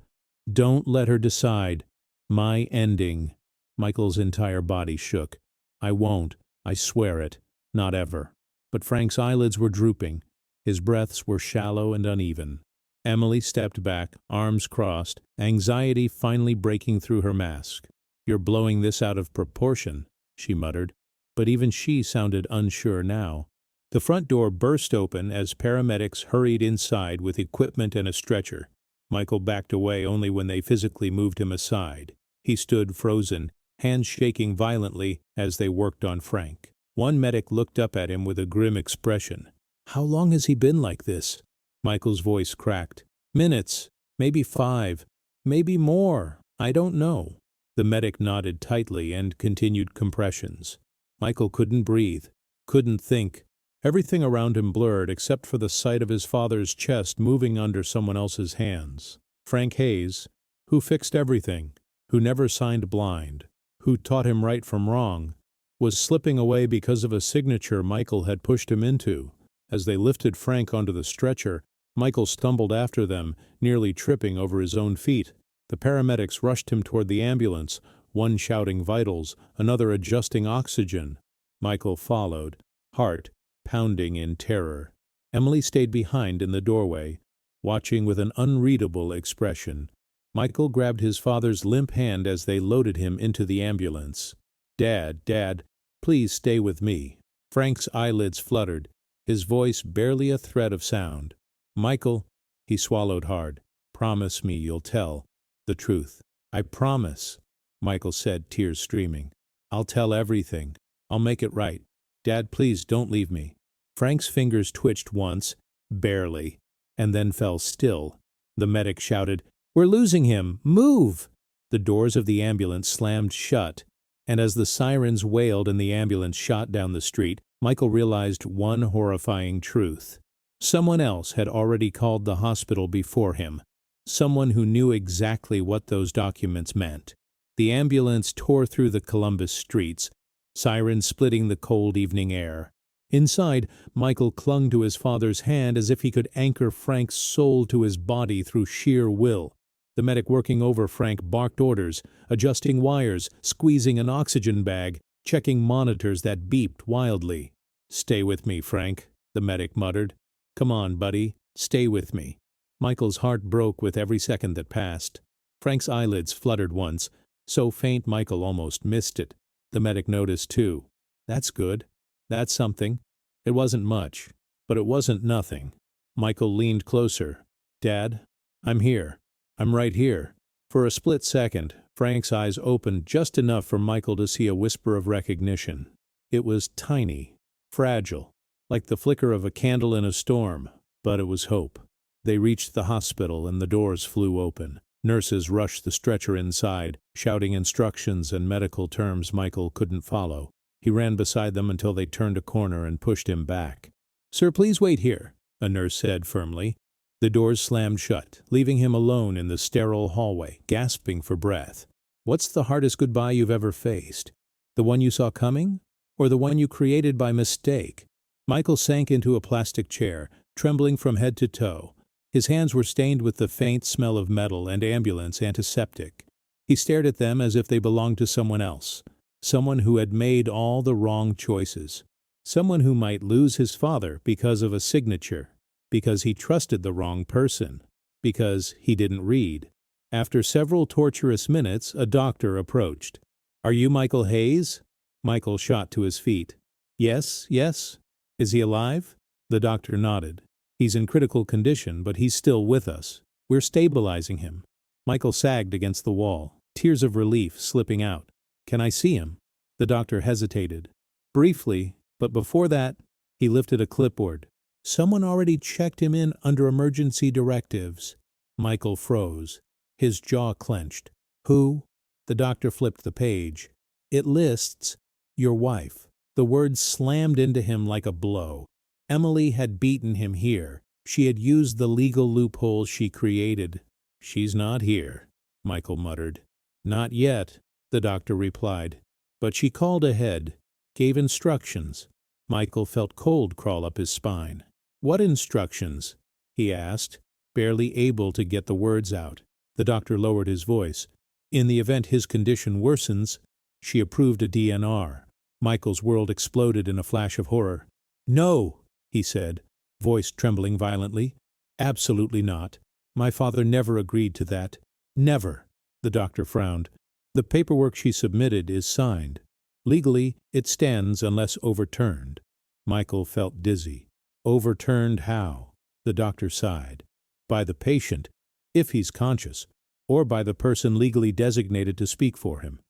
"Don't let her decide my ending." Michael's entire body shook. "I won't. I swear it. Not ever." But Frank's eyelids were drooping. His breaths were shallow and uneven. Emily stepped back, arms crossed, anxiety finally breaking through her mask. "You're blowing this out of proportion," she muttered. But even she sounded unsure now. The front door burst open as paramedics hurried inside with equipment and a stretcher. Michael backed away only when they physically moved him aside. He stood frozen, hands shaking violently as they worked on Frank. One medic looked up at him with a grim expression. "How long has he been like this?" Michael's voice cracked. "Minutes, maybe 5, maybe more. I don't know." The medic nodded tightly and continued compressions. Michael couldn't breathe, couldn't think. Everything around him blurred except for the sight of his father's chest moving under someone else's hands. Frank Hayes, who fixed everything, who never signed blind, who taught him right from wrong, was slipping away because of a signature Michael had pushed him into. As they lifted Frank onto the stretcher, Michael stumbled after them, nearly tripping over his own feet. The paramedics rushed him toward the ambulance, one shouting vitals, another adjusting oxygen. Michael followed, heart pounding in terror. Emily stayed behind in the doorway, watching with an unreadable expression. Michael grabbed his father's limp hand as they loaded him into the ambulance. "Dad, Dad, please stay with me." Frank's eyelids fluttered, his voice barely a thread of sound. "Michael," he swallowed hard, "promise me you'll tell the truth." "I promise," Michael said, tears streaming. "I'll tell everything. I'll make it right. Dad, please don't leave me." Frank's fingers twitched once, barely, and then fell still. The medic shouted, "We're losing him! Move!" The doors of the ambulance slammed shut, and as the sirens wailed and the ambulance shot down the street, Michael realized one horrifying truth. Someone else had already called the hospital before him. Someone who knew exactly what those documents meant. The ambulance tore through the Columbus streets, sirens splitting the cold evening air. Inside, Michael clung to his father's hand as if he could anchor Frank's soul to his body through sheer will. The medic working over Frank barked orders, adjusting wires, squeezing an oxygen bag, checking monitors that beeped wildly. "Stay with me, Frank," the medic muttered. "Come on, buddy, stay with me." Michael's heart broke with every second that passed. Frank's eyelids fluttered once, so faint Michael almost missed it. The medic noticed too. "That's good. That's something." It wasn't much, but it wasn't nothing. Michael leaned closer. "Dad, I'm here. I'm right here." For a split second, Frank's eyes opened just enough for Michael to see a whisper of recognition. It was tiny, fragile, like the flicker of a candle in a storm, but it was hope. They reached the hospital and the doors flew open. Nurses rushed the stretcher inside, shouting instructions and medical terms Michael couldn't follow. He ran beside them until they turned a corner and pushed him back. "Sir, please wait here," a nurse said firmly. The doors slammed shut, leaving him alone in the sterile hallway, gasping for breath. "What's the hardest goodbye you've ever faced? The one you saw coming? Or the one you created by mistake?" Michael sank into a plastic chair, trembling from head to toe. His hands were stained with the faint smell of metal and ambulance antiseptic. He stared at them as if they belonged to someone else, someone who had made all the wrong choices, someone who might lose his father because of a signature, because he trusted the wrong person, because he didn't read. After several torturous minutes, a doctor approached. "Are you Michael Hayes?" Michael shot to his feet. Yes, yes. Is he alive? The doctor nodded. He's in critical condition, but he's still with us. We're stabilizing him. Michael sagged against the wall, tears of relief slipping out. Can I see him? The doctor hesitated. Briefly, but before that, he lifted a clipboard. Someone already checked him in under emergency directives. Michael froze. His jaw clenched. Who? The doctor flipped the page. It lists your wife. The words slammed into him like a blow. Emily had beaten him here. She had used the legal loophole she created. She's not here, Michael muttered. Not yet, the doctor replied. But she called ahead, gave instructions. Michael felt cold crawl up his spine. What instructions? He asked, barely able to get the words out. The doctor lowered his voice. In the event his condition worsens, she approved a DNR. Michael's world exploded in a flash of horror. No, he said, voice trembling violently. Absolutely not. My father never agreed to that. Never. The doctor frowned. The paperwork she submitted is signed. Legally, it stands unless overturned. Michael felt dizzy. Overturned how? The doctor sighed. By the patient, if he's conscious, or by the person legally designated to speak for him.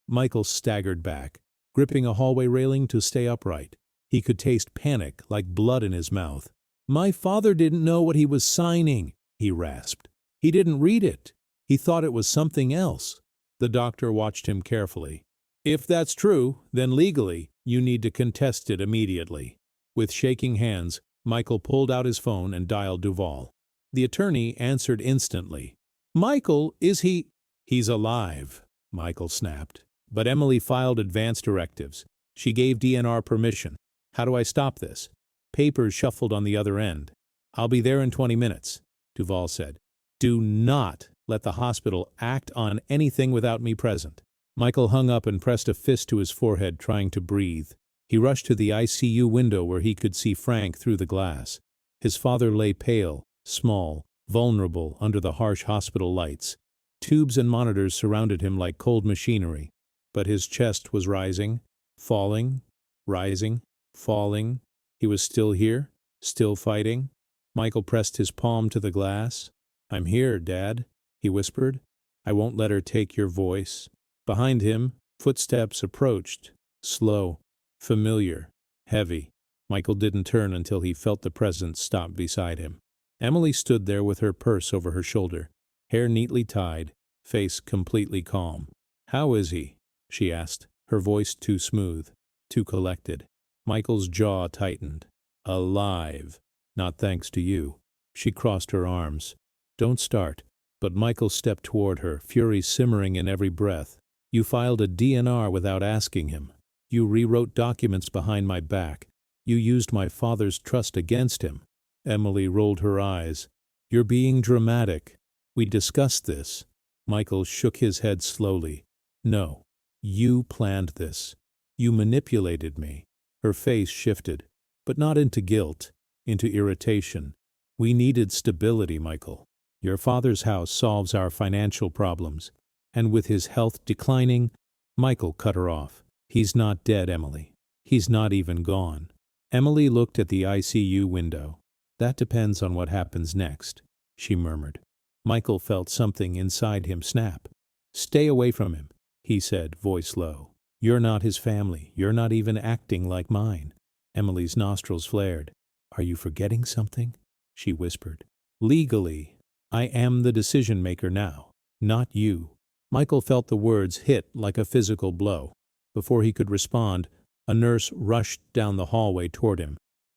Michael staggered back, gripping a hallway railing to stay upright. He could taste panic like blood in his mouth. My father didn't know what he was signing, he rasped. He didn't read it. He thought it was something else. The doctor watched him carefully. If that's true, then legally, you need to contest it immediately. With shaking hands, Michael pulled out his phone and dialed Duval. The attorney answered instantly. Michael, is he? He's alive, Michael snapped. But Emily filed advance directives. She gave DNR permission. How do I stop this? Papers shuffled on the other end. I'll be there in 20 minutes, Duval said. Do not let the hospital act on anything without me present. Michael hung up and pressed a fist to his forehead, trying to breathe. He rushed to the ICU window where he could see Frank through the glass. His father lay pale, small, vulnerable under the harsh hospital lights. Tubes and monitors surrounded him like cold machinery. But his chest was rising, falling, rising, falling. He was still here, still fighting. Michael pressed his palm to the glass. I'm here, Dad, he whispered. I won't let her take your voice. Behind him, footsteps approached, slow, familiar, heavy. Michael didn't turn until he felt the presence stop beside him. Emily stood there with her purse over her shoulder, hair neatly tied, face completely calm. How is he? She asked, her voice too smooth, too collected. Michael's jaw tightened. Alive. Not thanks to you. She crossed her arms. Don't start. But Michael stepped toward her, fury simmering in every breath. You filed a DNR without asking him. You rewrote documents behind my back. You used my father's trust against him. Emily rolled her eyes. You're being dramatic. We discussed this. Michael shook his head slowly. No. You planned this. You manipulated me. Her face shifted, but not into guilt, into irritation. We needed stability, Michael. Your father's house solves our financial problems. And with his health declining, Michael cut her off. He's not dead, Emily. He's not even gone. Emily looked at the ICU window. That depends on what happens next, she murmured. Michael felt something inside him snap. Stay away from him, he said, voice low. You're not his family. You're not even acting like mine. Emily's nostrils flared. Are you forgetting something? She whispered. Legally, I am the decision-maker now, not you. Michael felt the words hit like a physical blow. Before he could respond, a nurse rushed down the hallway toward him.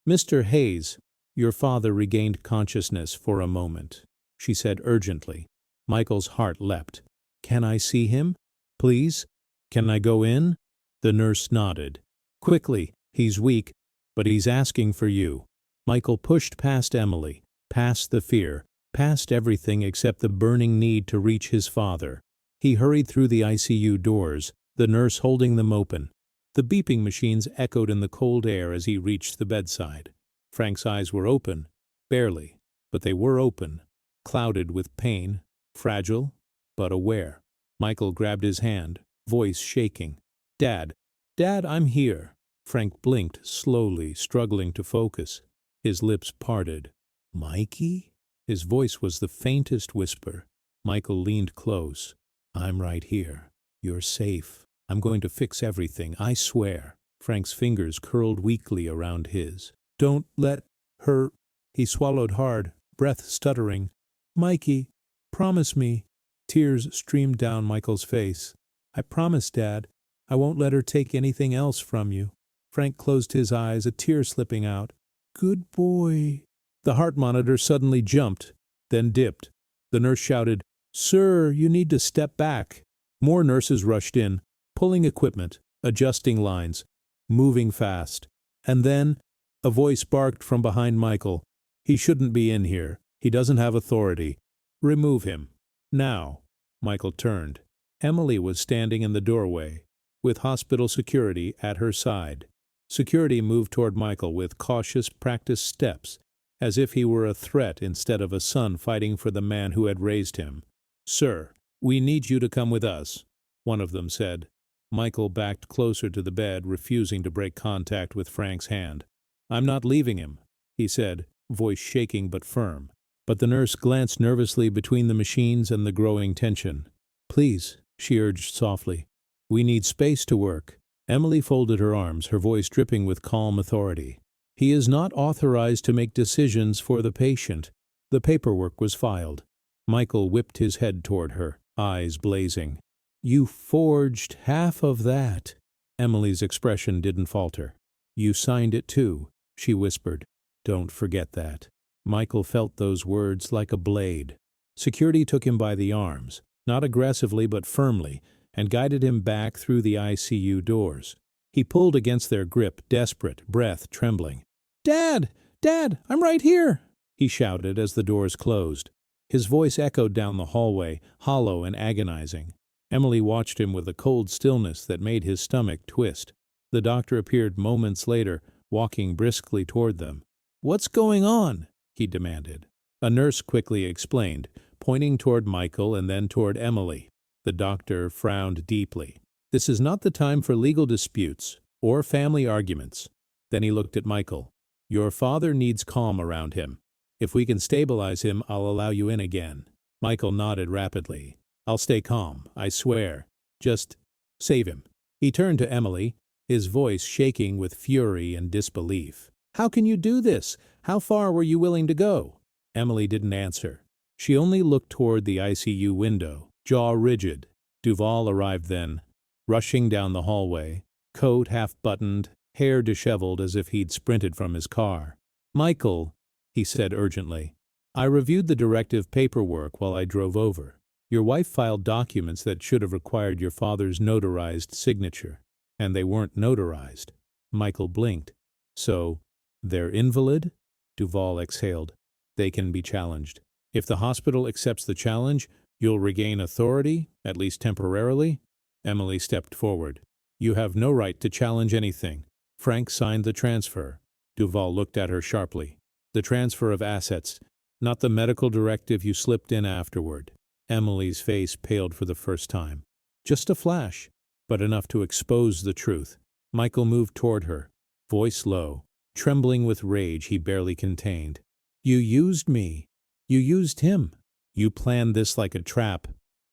Mr. Hayes, your father regained consciousness for a moment, she said urgently. Michael's heart leapt. Can I see him? Please? Can I go in? The nurse nodded. Quickly, he's weak, but he's asking for you. Michael pushed past Emily, past the fear, past everything except the burning need to reach his father. He hurried through the ICU doors, the nurse holding them open. The beeping machines echoed in the cold air as he reached the bedside. Frank's eyes were open, barely, but they were open, clouded with pain, fragile, but aware. Michael grabbed his hand, voice shaking. Dad, I'm here. Frank blinked slowly, struggling to focus. His lips parted. "Mikey?" His voice was the faintest whisper. Michael leaned close. "I'm right here. You're safe. I'm going to fix everything, I swear." Frank's fingers curled weakly around his. "Don't let her—" He swallowed hard, breath stuttering. "Mikey, promise me." Tears streamed down Michael's face. "I promise, Dad. I won't let her take anything else from you." Frank closed his eyes, a tear slipping out. "Good boy." The heart monitor suddenly jumped, then dipped. The nurse shouted, "Sir, you need to step back." More nurses rushed in, pulling equipment, adjusting lines, moving fast. And then a voice barked from behind Michael. "He shouldn't be in here. He doesn't have authority. Remove him. Now." Michael turned. Emily was standing in the doorway, with hospital security at her side. Security moved toward Michael with cautious, practiced steps, as if he were a threat instead of a son fighting for the man who had raised him. "Sir, we need you to come with us," one of them said. Michael backed closer to the bed, refusing to break contact with Frank's hand. "I'm not leaving him," he said, voice shaking but firm. But the nurse glanced nervously between the machines and the growing tension. "Please," she urged softly. "We need space to work." Emily folded her arms, her voice dripping with calm authority. "He is not authorized to make decisions for the patient." The paperwork was filed. Michael whipped his head toward her, eyes blazing. "You forged half of that." Emily's expression didn't falter. "You signed it too," she whispered. "Don't forget that." Michael felt those words like a blade. Security took him by the arms, not aggressively but firmly, and guided him back through the ICU doors. He pulled against their grip, desperate, breath trembling. "Dad! Dad! I'm right here!" he shouted as the doors closed. His voice echoed down the hallway, hollow and agonizing. Emily watched him with a cold stillness that made his stomach twist. The doctor appeared moments later, walking briskly toward them. "What's going on?" he demanded. A nurse quickly explained, pointing toward Michael and then toward Emily. The doctor frowned deeply. "This is not the time for legal disputes or family arguments." Then he looked at Michael. "Your father needs calm around him. If we can stabilize him, I'll allow you in again." Michael nodded rapidly. "I'll stay calm, I swear. Just save him." He turned to Emily, his voice shaking with fury and disbelief. "How can you do this? How far were you willing to go?" Emily didn't answer. She only looked toward the ICU window, jaw rigid. Duval arrived then, rushing down the hallway, coat half-buttoned, hair disheveled as if he'd sprinted from his car. "Michael," he said urgently, "I reviewed the directive paperwork while I drove over. Your wife filed documents that should have required your father's notarized signature, and they weren't notarized." Michael blinked. "So, they're invalid?" Duval exhaled. "They can be challenged. If the hospital accepts the challenge, you'll regain authority, at least temporarily." Emily stepped forward. "You have no right to challenge anything." Frank signed the transfer. Duval looked at her sharply. "The transfer of assets, not the medical directive you slipped in afterward." Emily's face paled for the first time. Just a flash, but enough to expose the truth. Michael moved toward her, voice low, trembling with rage he barely contained. "You used me. You used him. You planned this like a trap."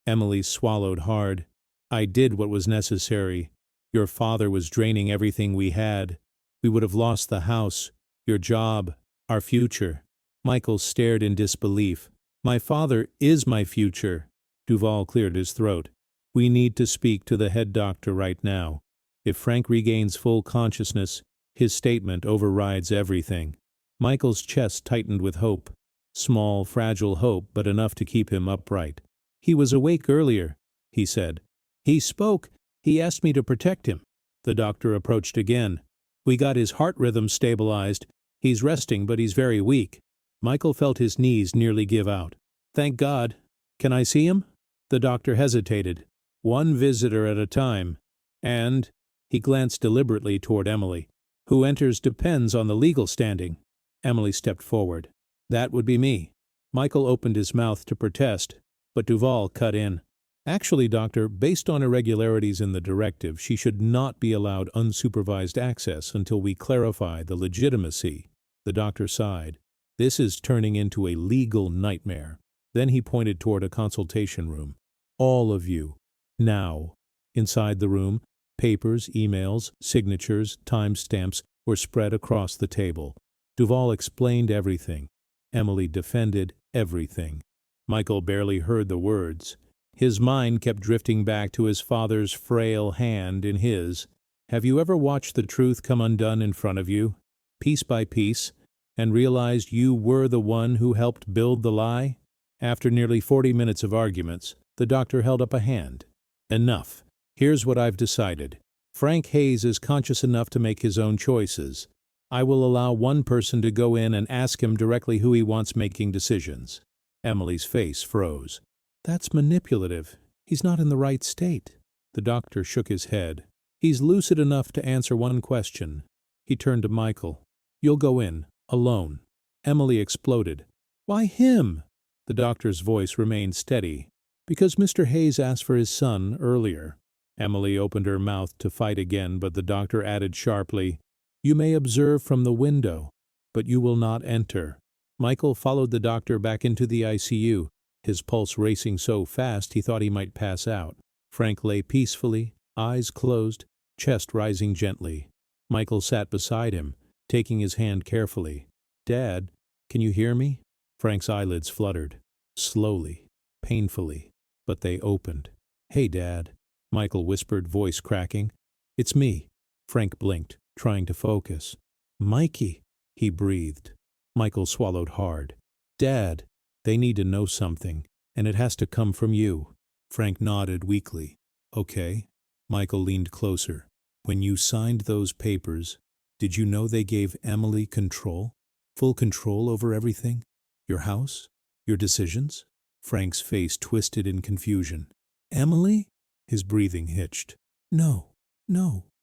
Emily swallowed hard. "I did what was necessary. Your father was draining everything we had. We would have lost the house, your job, our future." Michael stared in disbelief. "My father is my future." Duval cleared his throat. "We need to speak to the head doctor right now. If Frank regains full consciousness, his statement overrides everything." Michael's chest tightened with hope. Small, fragile hope, but enough to keep him upright. "He was awake earlier," he said. "He spoke. He asked me to protect him." The doctor approached again. "We got his heart rhythm stabilized. He's resting, but he's very weak." Michael felt his knees nearly give out. "Thank God. Can I see him?" The doctor hesitated. "One visitor at a time. And," he glanced deliberately toward Emily, "who enters depends on the legal standing." Emily stepped forward. "That would be me." Michael opened his mouth to protest, but Duval cut in. Actually, doctor, based on irregularities in the directive, she should not be allowed unsupervised access until we clarify the legitimacy. The doctor sighed. This is turning into a legal nightmare. Then he pointed toward a consultation room. All of you. Now. Inside the room, papers, emails, signatures, timestamps were spread across the table. Duval explained everything. Emily defended everything. Michael barely heard the words. His mind kept drifting back to his father's frail hand in his. Have you ever watched the truth come undone in front of you, piece by piece, and realized you were the one who helped build the lie? After nearly 40 minutes of arguments, the doctor held up a hand. Enough. Here's what I've decided. Frank Hayes is conscious enough to make his own choices. I will allow one person to go in and ask him directly who he wants making decisions. Emily's face froze. That's manipulative. He's not in the right state. The doctor shook his head. He's lucid enough to answer one question. He turned to Michael. You'll go in, alone. Emily exploded. Why him? The doctor's voice remained steady. Because Mr. Hayes asked for his son earlier. Emily opened her mouth to fight again, but the doctor added sharply, You may observe from the window, but you will not enter. Michael followed the doctor back into the ICU, his pulse racing so fast he thought he might pass out. Frank lay peacefully, eyes closed, chest rising gently. Michael sat beside him, taking his hand carefully. Dad, can you hear me? Frank's eyelids fluttered. Slowly, painfully, but they opened. Hey, Dad, Michael whispered, voice cracking. It's me. Frank blinked, trying to focus. Mikey, he breathed. Michael swallowed hard. Dad, they need to know something, and it has to come from you. Frank nodded weakly. Okay. Michael leaned closer. When you signed those papers, did you know they gave Emily control? Full control over everything? Your house? Your decisions? Frank's face twisted in confusion. Emily? His breathing hitched. No,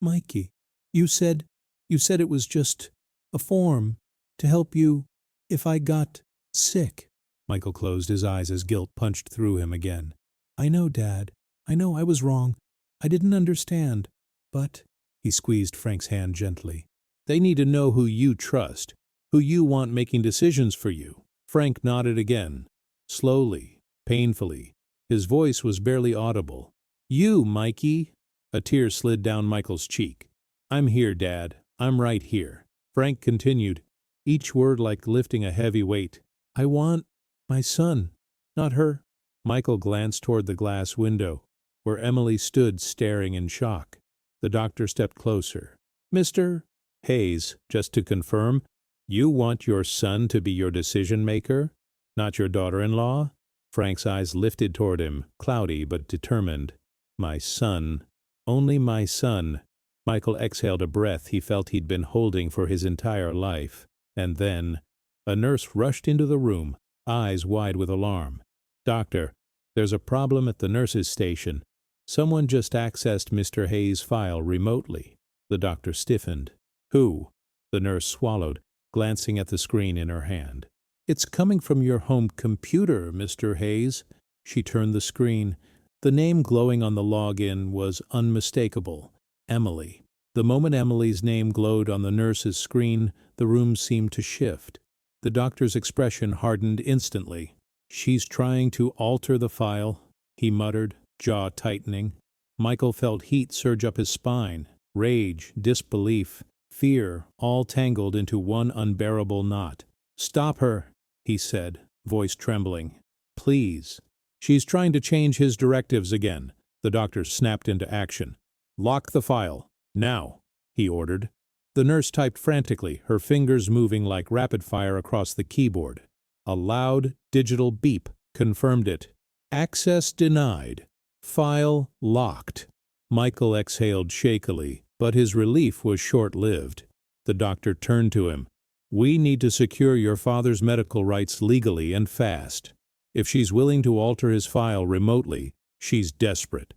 Mikey. You said it was just a form to help you if I got sick. Michael closed his eyes as guilt punched through him again. I know, Dad. I know I was wrong. I didn't understand. But, he squeezed Frank's hand gently, they need to know who you trust, who you want making decisions for you. Frank nodded again, slowly, painfully. His voice was barely audible. You, Mikey. A tear slid down Michael's cheek. I'm here, Dad. I'm right here. Frank continued, each word like lifting a heavy weight. I want my son, not her. Michael glanced toward the glass window, where Emily stood staring in shock. The doctor stepped closer. Mr. Hayes, just to confirm, you want your son to be your decision-maker, not your daughter-in-law? Frank's eyes lifted toward him, cloudy but determined. My son. Only my son. Michael exhaled a breath he felt he'd been holding for his entire life. And then, a nurse rushed into the room, eyes wide with alarm. Doctor, there's a problem at the nurse's station. Someone just accessed Mr. Hayes' file remotely. The doctor stiffened. Who? The nurse swallowed, glancing at the screen in her hand. It's coming from your home computer, Mr. Hayes. She turned the screen. The name glowing on the login was unmistakable. Emily. The moment Emily's name glowed on the nurse's screen, the room seemed to shift. The doctor's expression hardened instantly. She's trying to alter the file, he muttered, jaw tightening. Michael felt heat surge up his spine, rage, disbelief, fear, all tangled into one unbearable knot. Stop her, he said, voice trembling. Please. She's trying to change his directives again. The doctor snapped into action. Lock the file. Now, he ordered. The nurse typed frantically, her fingers moving like rapid fire across the keyboard. A loud, digital beep confirmed it. Access denied. File locked. Michael exhaled shakily, but his relief was short-lived. The doctor turned to him. We need to secure your father's medical rights legally and fast. If she's willing to alter his file remotely, she's desperate.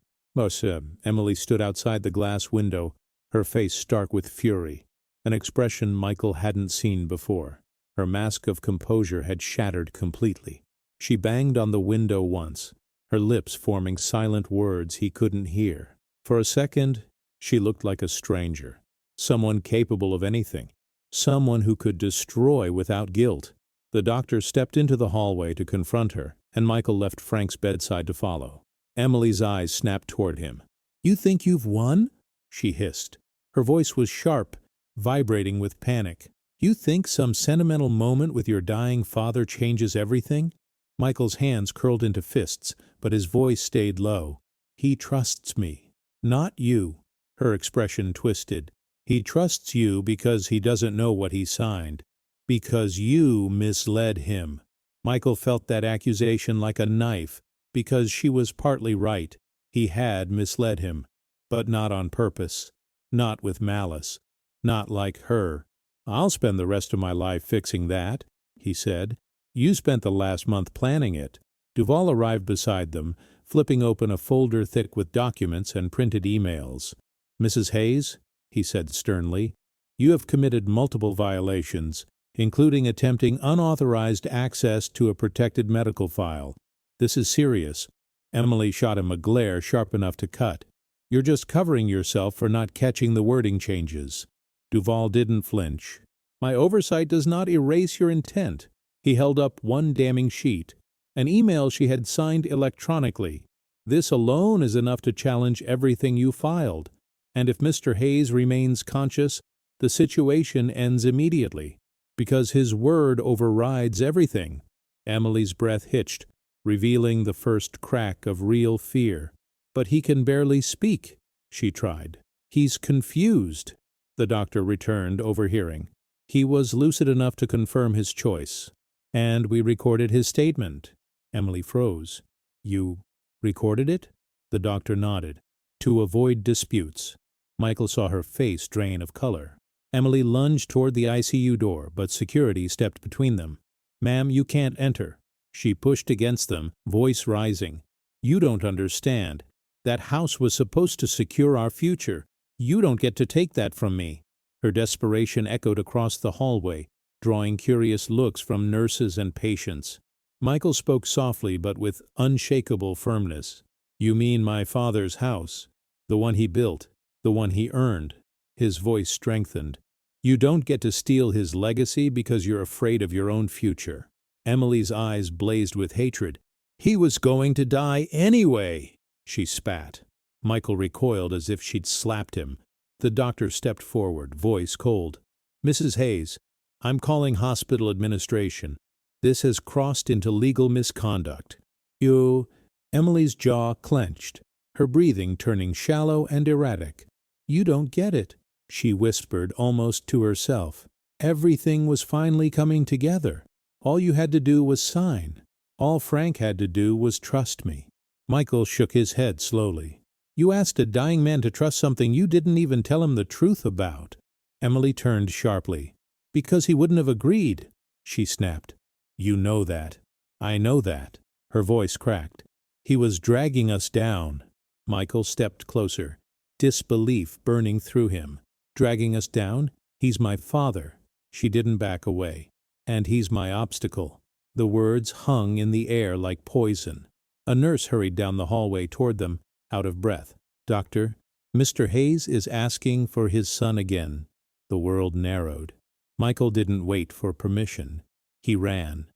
Emily stood outside the glass window, her face stark with fury, an expression Michael hadn't seen before. Her mask of composure had shattered completely. She banged on the window once, her lips forming silent words he couldn't hear. For a second, she looked like a stranger, someone capable of anything, someone who could destroy without guilt. The doctor stepped into the hallway to confront her, and Michael left Frank's bedside to follow. Emily's eyes snapped toward him. "You think you've won?" she hissed. Her voice was sharp, vibrating with panic. "You think some sentimental moment with your dying father changes everything?" Michael's hands curled into fists, but his voice stayed low. "He trusts me, not you." Her expression twisted. "He trusts you because he doesn't know what he signed. Because you misled him." Michael felt that accusation like a knife, because she was partly right. He had misled him, but not on purpose, not with malice, not like her. "I'll spend the rest of my life fixing that," he said. "You spent the last month planning it." Duval arrived beside them, flipping open a folder thick with documents and printed emails. "Mrs. Hayes," he said sternly, "you have committed multiple violations, including attempting unauthorized access to a protected medical file. This is serious." Emily shot him a glare sharp enough to cut. "You're just covering yourself for not catching the wording changes." Duval didn't flinch. "My oversight does not erase your intent." He held up one damning sheet, an email she had signed electronically. "This alone is enough to challenge everything you filed. And if Mr. Hayes remains conscious, the situation ends immediately, because his word overrides everything." Emily's breath hitched, revealing the first crack of real fear. "But he can barely speak," she tried. "He's confused," the doctor returned, overhearing. "He was lucid enough to confirm his choice. And we recorded his statement." Emily froze. "You recorded it?" The doctor nodded. "To avoid disputes." Michael saw her face drain of color. Emily lunged toward the ICU door, but security stepped between them. "Ma'am, you can't enter." She pushed against them, voice rising. "You don't understand. That house was supposed to secure our future. You don't get to take that from me." Her desperation echoed across the hallway, drawing curious looks from nurses and patients. Michael spoke softly but with unshakable firmness. "You mean my father's house, the one he built, the one he earned." His voice strengthened. "You don't get to steal his legacy because you're afraid of your own future." Emily's eyes blazed with hatred. "He was going to die anyway," she spat. Michael recoiled as if she'd slapped him. The doctor stepped forward, voice cold. "Mrs. Hayes, I'm calling hospital administration. This has crossed into legal misconduct." "You—" Emily's jaw clenched, her breathing turning shallow and erratic. "You don't get it," she whispered almost to herself. "Everything was finally coming together. All you had to do was sign. All Frank had to do was trust me." Michael shook his head slowly. "You asked a dying man to trust something you didn't even tell him the truth about." Emily turned sharply. "Because he wouldn't have agreed," she snapped. "You know that." "I know that." Her voice cracked. "He was dragging us down." Michael stepped closer, disbelief burning through him. "Dragging us down? He's my father." She didn't back away. "And he's my obstacle." The words hung in the air like poison. A nurse hurried down the hallway toward them, out of breath. "Doctor, Mr. Hayes is asking for his son again." The world narrowed. Michael didn't wait for permission. He ran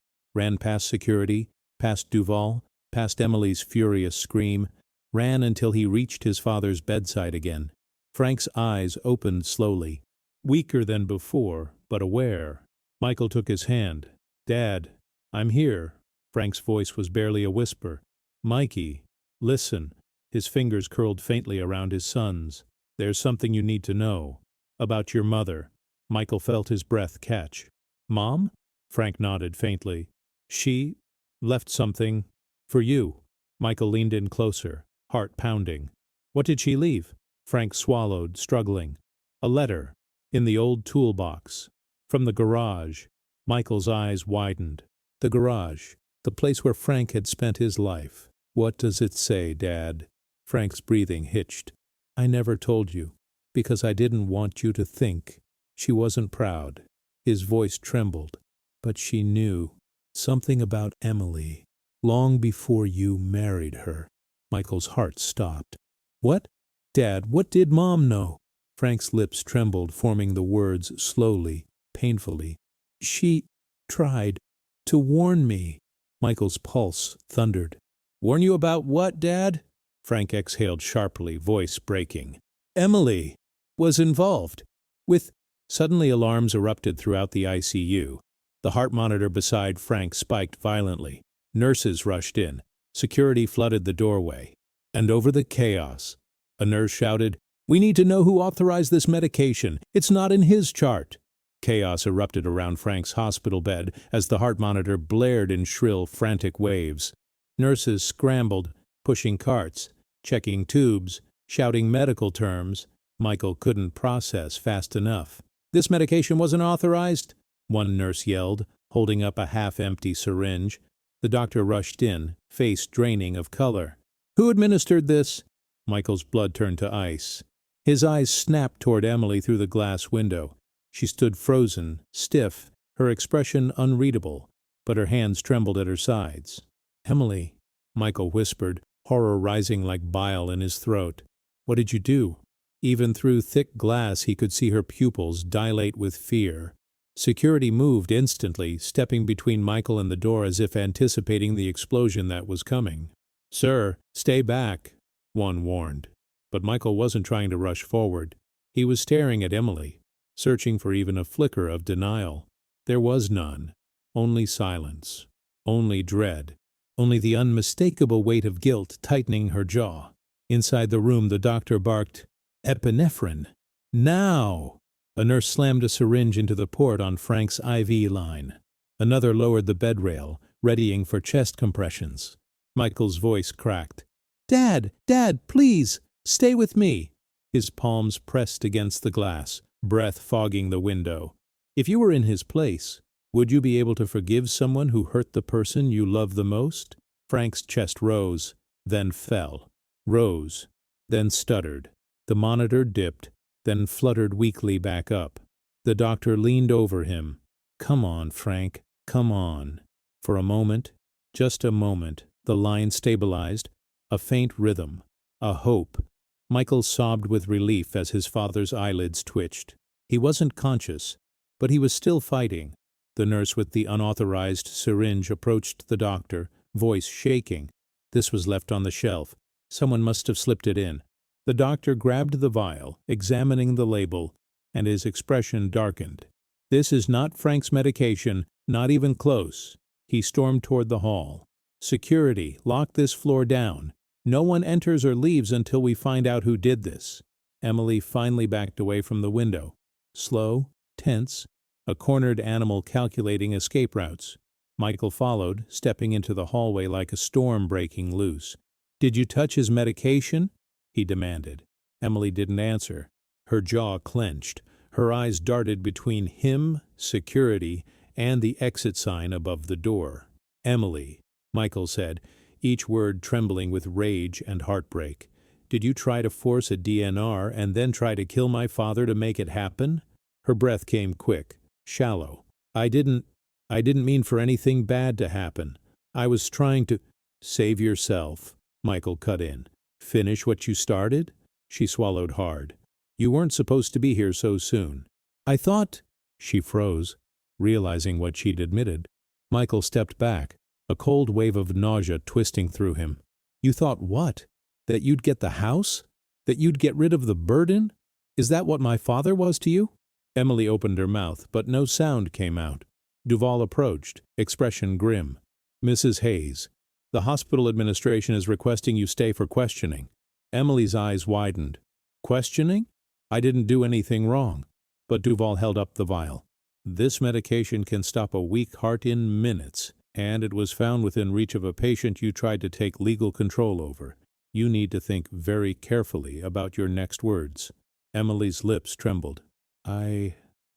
past security, past Duval, past Emily's furious scream, ran until he reached his father's bedside again. Frank's eyes opened slowly, weaker than before, but aware. Michael took his hand. "Dad, I'm here." Frank's voice was barely a whisper. "Mikey, listen." His fingers curled faintly around his son's. "There's something you need to know. About your mother." Michael felt his breath catch. "Mom?" Frank nodded faintly. "She left something for you." Michael leaned in closer, heart pounding. "What did she leave?" Frank swallowed, struggling. "A letter. In the old toolbox. From the garage." Michael's eyes widened. The garage. The place where Frank had spent his life. "What does it say, Dad?" Frank's breathing hitched. "I never told you, because I didn't want you to think." She wasn't proud. His voice trembled. But she knew. Something about Emily. Long before you married her. Michael's heart stopped. What? Dad, what did Mom know? Frank's lips trembled, forming the words slowly, painfully. She tried to warn me. Michael's pulse thundered. Warn you about what, Dad? Frank exhaled sharply, voice breaking. Emily was involved with... Suddenly alarms erupted throughout the ICU. The heart monitor beside Frank spiked violently. Nurses rushed in. Security flooded the doorway. And over the chaos, a nurse shouted, "We need to know who authorized this medication. It's not in his chart." Chaos erupted around Frank's hospital bed as the heart monitor blared in shrill, frantic waves. Nurses scrambled, pushing carts, checking tubes, shouting medical terms Michael couldn't process fast enough. "This medication wasn't authorized," one nurse yelled, holding up a half-empty syringe. The doctor rushed in, face draining of color. "Who administered this?" Michael's blood turned to ice. His eyes snapped toward Emily through the glass window. She stood frozen, stiff, her expression unreadable, but her hands trembled at her sides. "Emily," Michael whispered, horror rising like bile in his throat. "What did you do?" Even through thick glass he could see her pupils dilate with fear. Security moved instantly, stepping between Michael and the door as if anticipating the explosion that was coming. "Sir, stay back," one warned. But Michael wasn't trying to rush forward. He was staring at Emily, searching for even a flicker of denial. There was none. Only silence. Only dread. Only the unmistakable weight of guilt tightening her jaw. Inside the room the doctor barked, "Epinephrine! Now!" A nurse slammed a syringe into the port on Frank's IV line. Another lowered the bed rail, readying for chest compressions. Michael's voice cracked. "Dad! Dad, please! Stay with me!" His palms pressed against the glass, breath fogging the window. "If you were in his place, would you be able to forgive someone who hurt the person you love the most?" Frank's chest rose, then fell. Rose, then stuttered. The monitor dipped, then fluttered weakly back up. The doctor leaned over him. "Come on, Frank, come on." For a moment, just a moment, the line stabilized, a faint rhythm, a hope. Michael sobbed with relief as his father's eyelids twitched. He wasn't conscious, but he was still fighting. The nurse with the unauthorized syringe approached the doctor, voice shaking. This was left on the shelf. Someone must have slipped it in. The doctor grabbed the vial, examining the label, and his expression darkened. "This is not Frank's medication, not even close." He stormed toward the hall. "Security, lock this floor down. No one enters or leaves until we find out who did this." Emily finally backed away from the window. Slow, tense, a cornered animal calculating escape routes. Michael followed, stepping into the hallway like a storm breaking loose. "Did you touch his medication?" he demanded. Emily didn't answer. Her jaw clenched. Her eyes darted between him, security, and the exit sign above the door. "Emily," Michael said, each word trembling with rage and heartbreak. "Did you try to force a DNR and then try to kill my father to make it happen?" Her breath came quick, shallow. I didn't mean for anything bad to happen. I was trying to—" "Save yourself," Michael cut in. "Finish what you started?" She swallowed hard. "You weren't supposed to be here so soon." "I thought—" She froze, realizing what she'd admitted. Michael stepped back, a cold wave of nausea twisting through him. "You thought what? That you'd get the house? That you'd get rid of the burden? Is that what my father was to you?" Emily opened her mouth, but no sound came out. Duval approached, expression grim. "Mrs. Hayes, the hospital administration is requesting you stay for questioning." Emily's eyes widened. "Questioning? I didn't do anything wrong." But Duval held up the vial. "This medication can stop a weak heart in minutes, and it was found within reach of a patient you tried to take legal control over. You need to think very carefully about your next words." Emily's lips trembled. I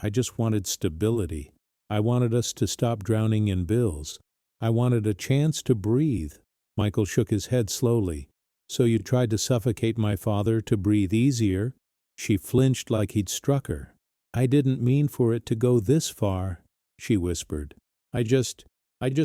just wanted stability. I wanted us to stop drowning in bills. I wanted a chance to breathe." Michael shook his head slowly. "So you tried to suffocate my father to breathe easier?" She flinched like he'd struck her. "I didn't mean for it to go this far," she whispered. I just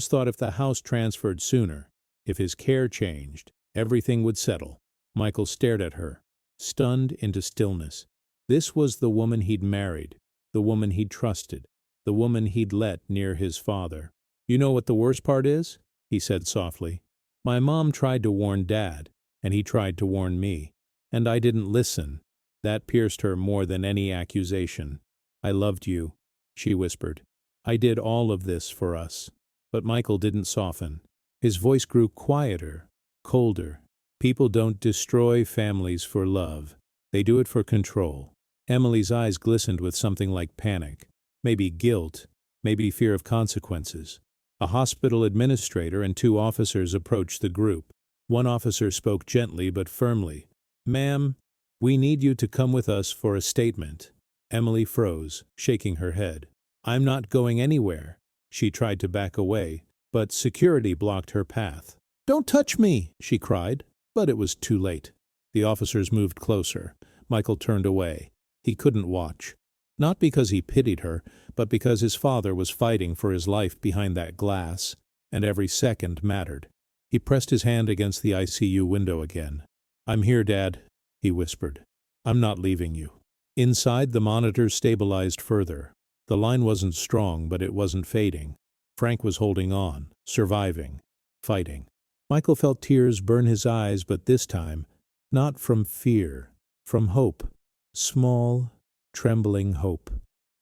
thought if the house transferred sooner, If his care changed, everything would settle. Michael stared at her, stunned into stillness. This was the woman he'd married, the woman he'd trusted, the woman he'd let near his father. "You know what the worst part is?" he said softly. "My mom tried to warn Dad, and he tried to warn me. And I didn't listen." That pierced her more than any accusation. "I loved you," she whispered. "I did all of this for us." But Michael didn't soften. His voice grew quieter, colder. "People don't destroy families for love. They do it for control." Emily's eyes glistened with something like panic. Maybe guilt, maybe fear of consequences. A hospital administrator and 2 officers approached the group. One officer spoke gently but firmly. "Ma'am, we need you to come with us for a statement." Emily froze, shaking her head. "I'm not going anywhere." She tried to back away, but security blocked her path. "Don't touch me!" she cried, but it was too late. The officers moved closer. Michael turned away. He couldn't watch. Not because he pitied her, but because his father was fighting for his life behind that glass, and every second mattered. He pressed his hand against the ICU window again. "I'm here, Dad," he whispered. "I'm not leaving you." Inside, the monitor stabilized further. The line wasn't strong, but it wasn't fading. Frank was holding on, surviving, fighting. Michael felt tears burn his eyes, but this time, not from fear, from hope. Small, trembling hope.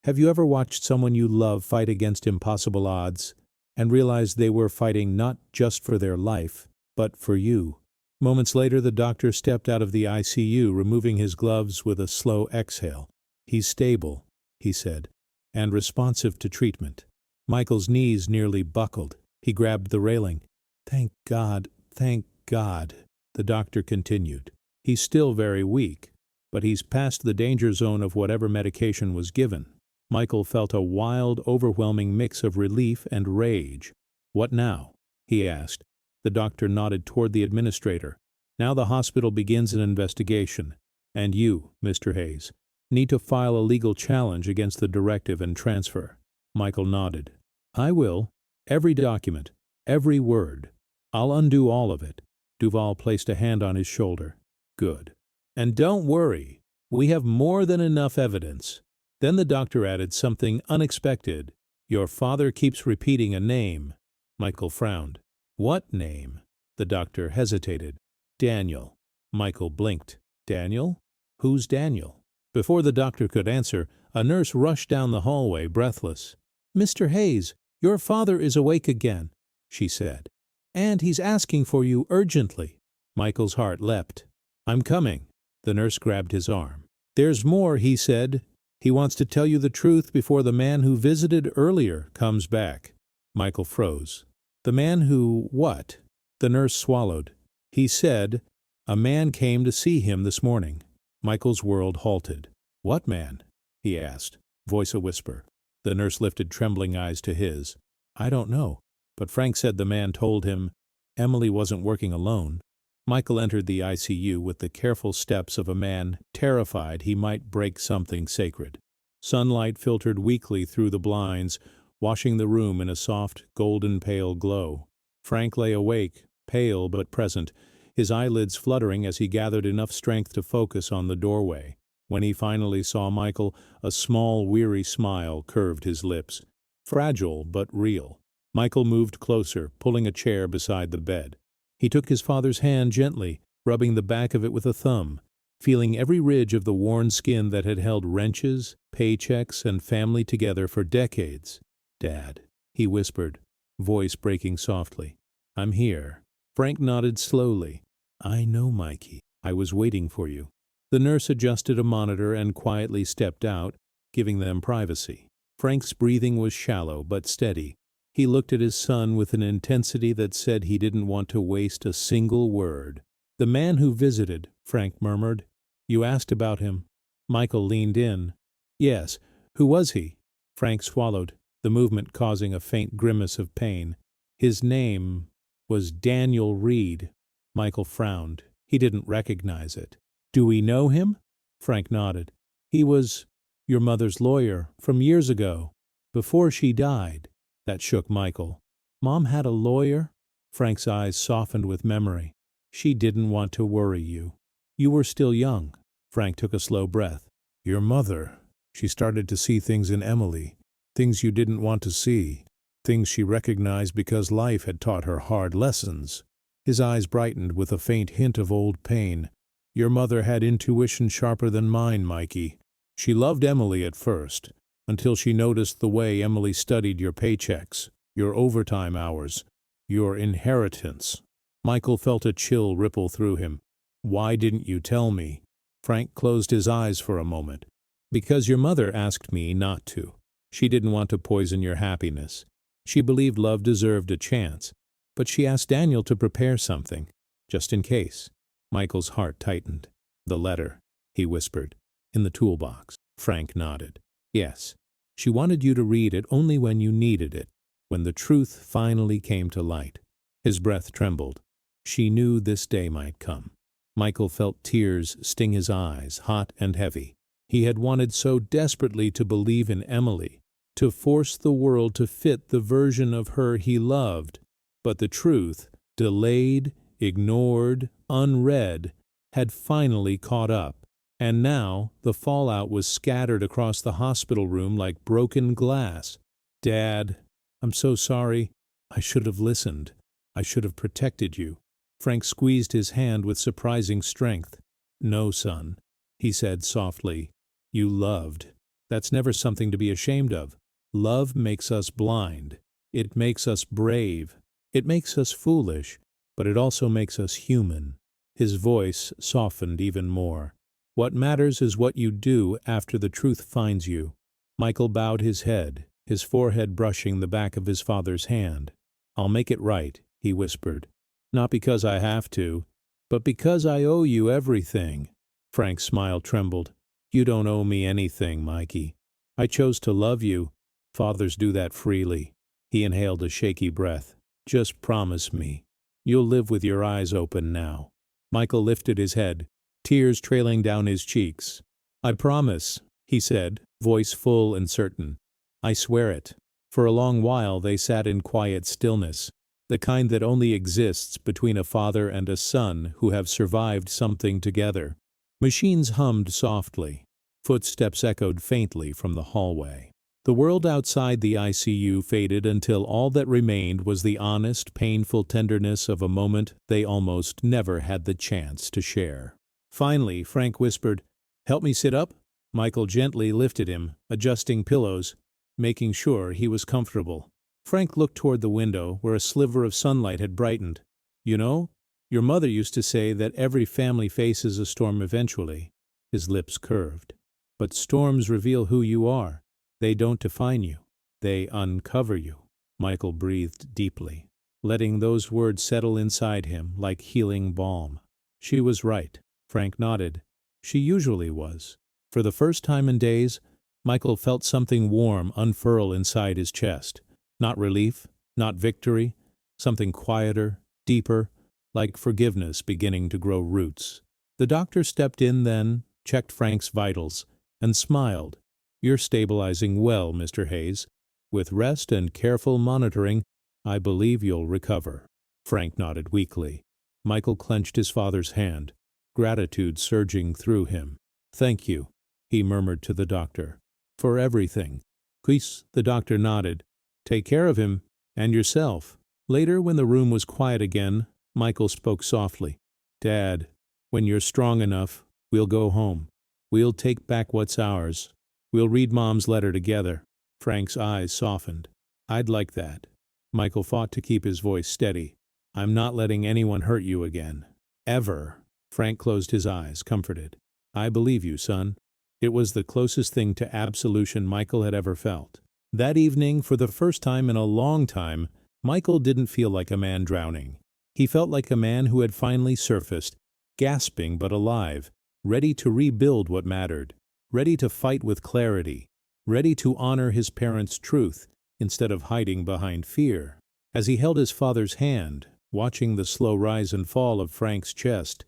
Have you ever watched someone you love fight against impossible odds and realized they were fighting not just for their life, but for you? Moments later, the doctor stepped out of the ICU, removing his gloves with a slow exhale. "He's stable," he said, "and responsive to treatment." Michael's knees nearly buckled. He grabbed the railing. "Thank God, thank God," the doctor continued. "He's still very weak, but he's past the danger zone of whatever medication was given." Michael felt a wild, overwhelming mix of relief and rage. "What now?" he asked. The doctor nodded toward the administrator. "Now the hospital begins an investigation, and you, Mr. Hayes, need to file a legal challenge against the directive and transfer." Michael nodded. "I will. Every document, every word. I'll undo all of it." Duval placed a hand on his shoulder. "Good. And don't worry, we have more than enough evidence." Then the doctor added something unexpected. "Your father keeps repeating a name." Michael frowned. "What name?" The doctor hesitated. "Daniel." Michael blinked. "Daniel? Who's Daniel?" Before the doctor could answer, a nurse rushed down the hallway, breathless. "Mr. Hayes, your father is awake again," she said. "And he's asking for you urgently." Michael's heart leapt. "I'm coming." The nurse grabbed his arm. "There's more," he said. "He wants to tell you the truth before the man who visited earlier comes back." Michael froze. "The man who what?" The nurse swallowed. "He said a man came to see him this morning." Michael's world halted. "What man?" he asked, voice a whisper. The nurse lifted trembling eyes to his. "I don't know, but Frank said the man told him Emily wasn't working alone." Michael entered the ICU with the careful steps of a man terrified he might break something sacred. Sunlight filtered weakly through the blinds, washing the room in a soft, golden-pale glow. Frank lay awake, pale but present, his eyelids fluttering as he gathered enough strength to focus on the doorway. When he finally saw Michael, a small, weary smile curved his lips. Fragile but real. Michael moved closer, pulling a chair beside the bed. He took his father's hand gently, rubbing the back of it with a thumb, feeling every ridge of the worn skin that had held wrenches, paychecks, and family together for decades. "Dad," he whispered, voice breaking softly. "I'm here." Frank nodded slowly. "I know, Mikey. I was waiting for you." The nurse adjusted a monitor and quietly stepped out, giving them privacy. Frank's breathing was shallow but steady. He looked at his son with an intensity that said he didn't want to waste a single word. "The man who visited," Frank murmured. "You asked about him." Michael leaned in. "Yes. Who was he?" Frank swallowed, the movement causing a faint grimace of pain. "His name was Daniel Reed." Michael frowned. He didn't recognize it. "Do we know him?" Frank nodded. "He was your mother's lawyer from years ago, before she died." That shook Michael. "Mom had a lawyer?" Frank's eyes softened with memory. She didn't want to worry you. You were still young. Frank took a slow breath. Your mother. She started to see things in Emily. Things you didn't want to see. Things she recognized because life had taught her hard lessons. His eyes brightened with a faint hint of old pain. Your mother had intuition sharper than mine, Mikey. She loved Emily at first, until she noticed the way Emily studied your paychecks, your overtime hours, your inheritance. Michael felt a chill ripple through him. Why didn't you tell me? Frank closed his eyes for a moment. Because your mother asked me not to. She didn't want to poison your happiness. She believed love deserved a chance, but she asked Daniel to prepare something, just in case. Michael's heart tightened. The letter, he whispered, in the toolbox. Frank nodded. Yes. She wanted you to read it only when you needed it, when the truth finally came to light. His breath trembled. She knew this day might come. Michael felt tears sting his eyes, hot and heavy. He had wanted so desperately to believe in Emily, to force the world to fit the version of her he loved. But the truth, delayed, ignored, unread, had finally caught up. And now the fallout was scattered across the hospital room like broken glass. Dad, I'm so sorry. I should have listened. I should have protected you. Frank squeezed his hand with surprising strength. No, son, he said softly. You loved. That's never something to be ashamed of. Love makes us blind. It makes us brave. It makes us foolish, but it also makes us human. His voice softened even more. What matters is what you do after the truth finds you. Michael bowed his head, his forehead brushing the back of his father's hand. I'll make it right, he whispered. Not because I have to, but because I owe you everything. Frank's smile trembled. You don't owe me anything, Mikey. I chose to love you. Fathers do that freely. He inhaled a shaky breath. Just promise me. You'll live with your eyes open now. Michael lifted his head, tears trailing down his cheeks. I promise, he said, voice full and certain. I swear it. For a long while they sat in quiet stillness, the kind that only exists between a father and a son who have survived something together. Machines hummed softly. Footsteps echoed faintly from the hallway. The world outside the ICU faded until all that remained was the honest, painful tenderness of a moment they almost never had the chance to share. Finally, Frank whispered, "Help me sit up?" Michael gently lifted him, adjusting pillows, making sure he was comfortable. Frank looked toward the window where a sliver of sunlight had brightened. You know, your mother used to say that every family faces a storm eventually. His lips curved. But storms reveal who you are. They don't define you. They uncover you. Michael breathed deeply, letting those words settle inside him like healing balm. She was right. Frank nodded. She usually was. For the first time in days, Michael felt something warm unfurl inside his chest. Not relief, not victory, something quieter, deeper, like forgiveness beginning to grow roots. The doctor stepped in then, checked Frank's vitals, and smiled. You're stabilizing well, Mr. Hayes. With rest and careful monitoring, I believe you'll recover. Frank nodded weakly. Michael clenched his father's hand, gratitude surging through him. Thank you, he murmured to the doctor. For everything. Please, the doctor nodded. Take care of him, and yourself. Later, when the room was quiet again, Michael spoke softly. Dad, when you're strong enough, we'll go home. We'll take back what's ours. We'll read Mom's letter together. Frank's eyes softened. I'd like that. Michael fought to keep his voice steady. I'm not letting anyone hurt you again. Ever. Frank closed his eyes, comforted. I believe you, son. It was the closest thing to absolution Michael had ever felt. That evening, for the first time in a long time, Michael didn't feel like a man drowning. He felt like a man who had finally surfaced, gasping but alive, ready to rebuild what mattered, ready to fight with clarity, ready to honor his parents' truth instead of hiding behind fear. As he held his father's hand, watching the slow rise and fall of Frank's chest,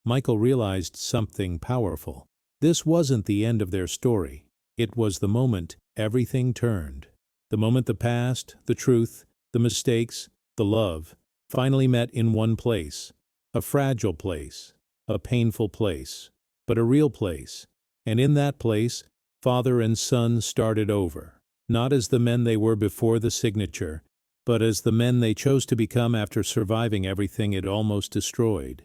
Michael realized something powerful. This wasn't the end of their story. It was the moment everything turned. The moment the past, the truth, the mistakes, the love, finally met in one place. A fragile place, a painful place, but a real place. And in that place, father and son started over, not as the men they were before the signature, but as the men they chose to become after surviving everything it almost destroyed.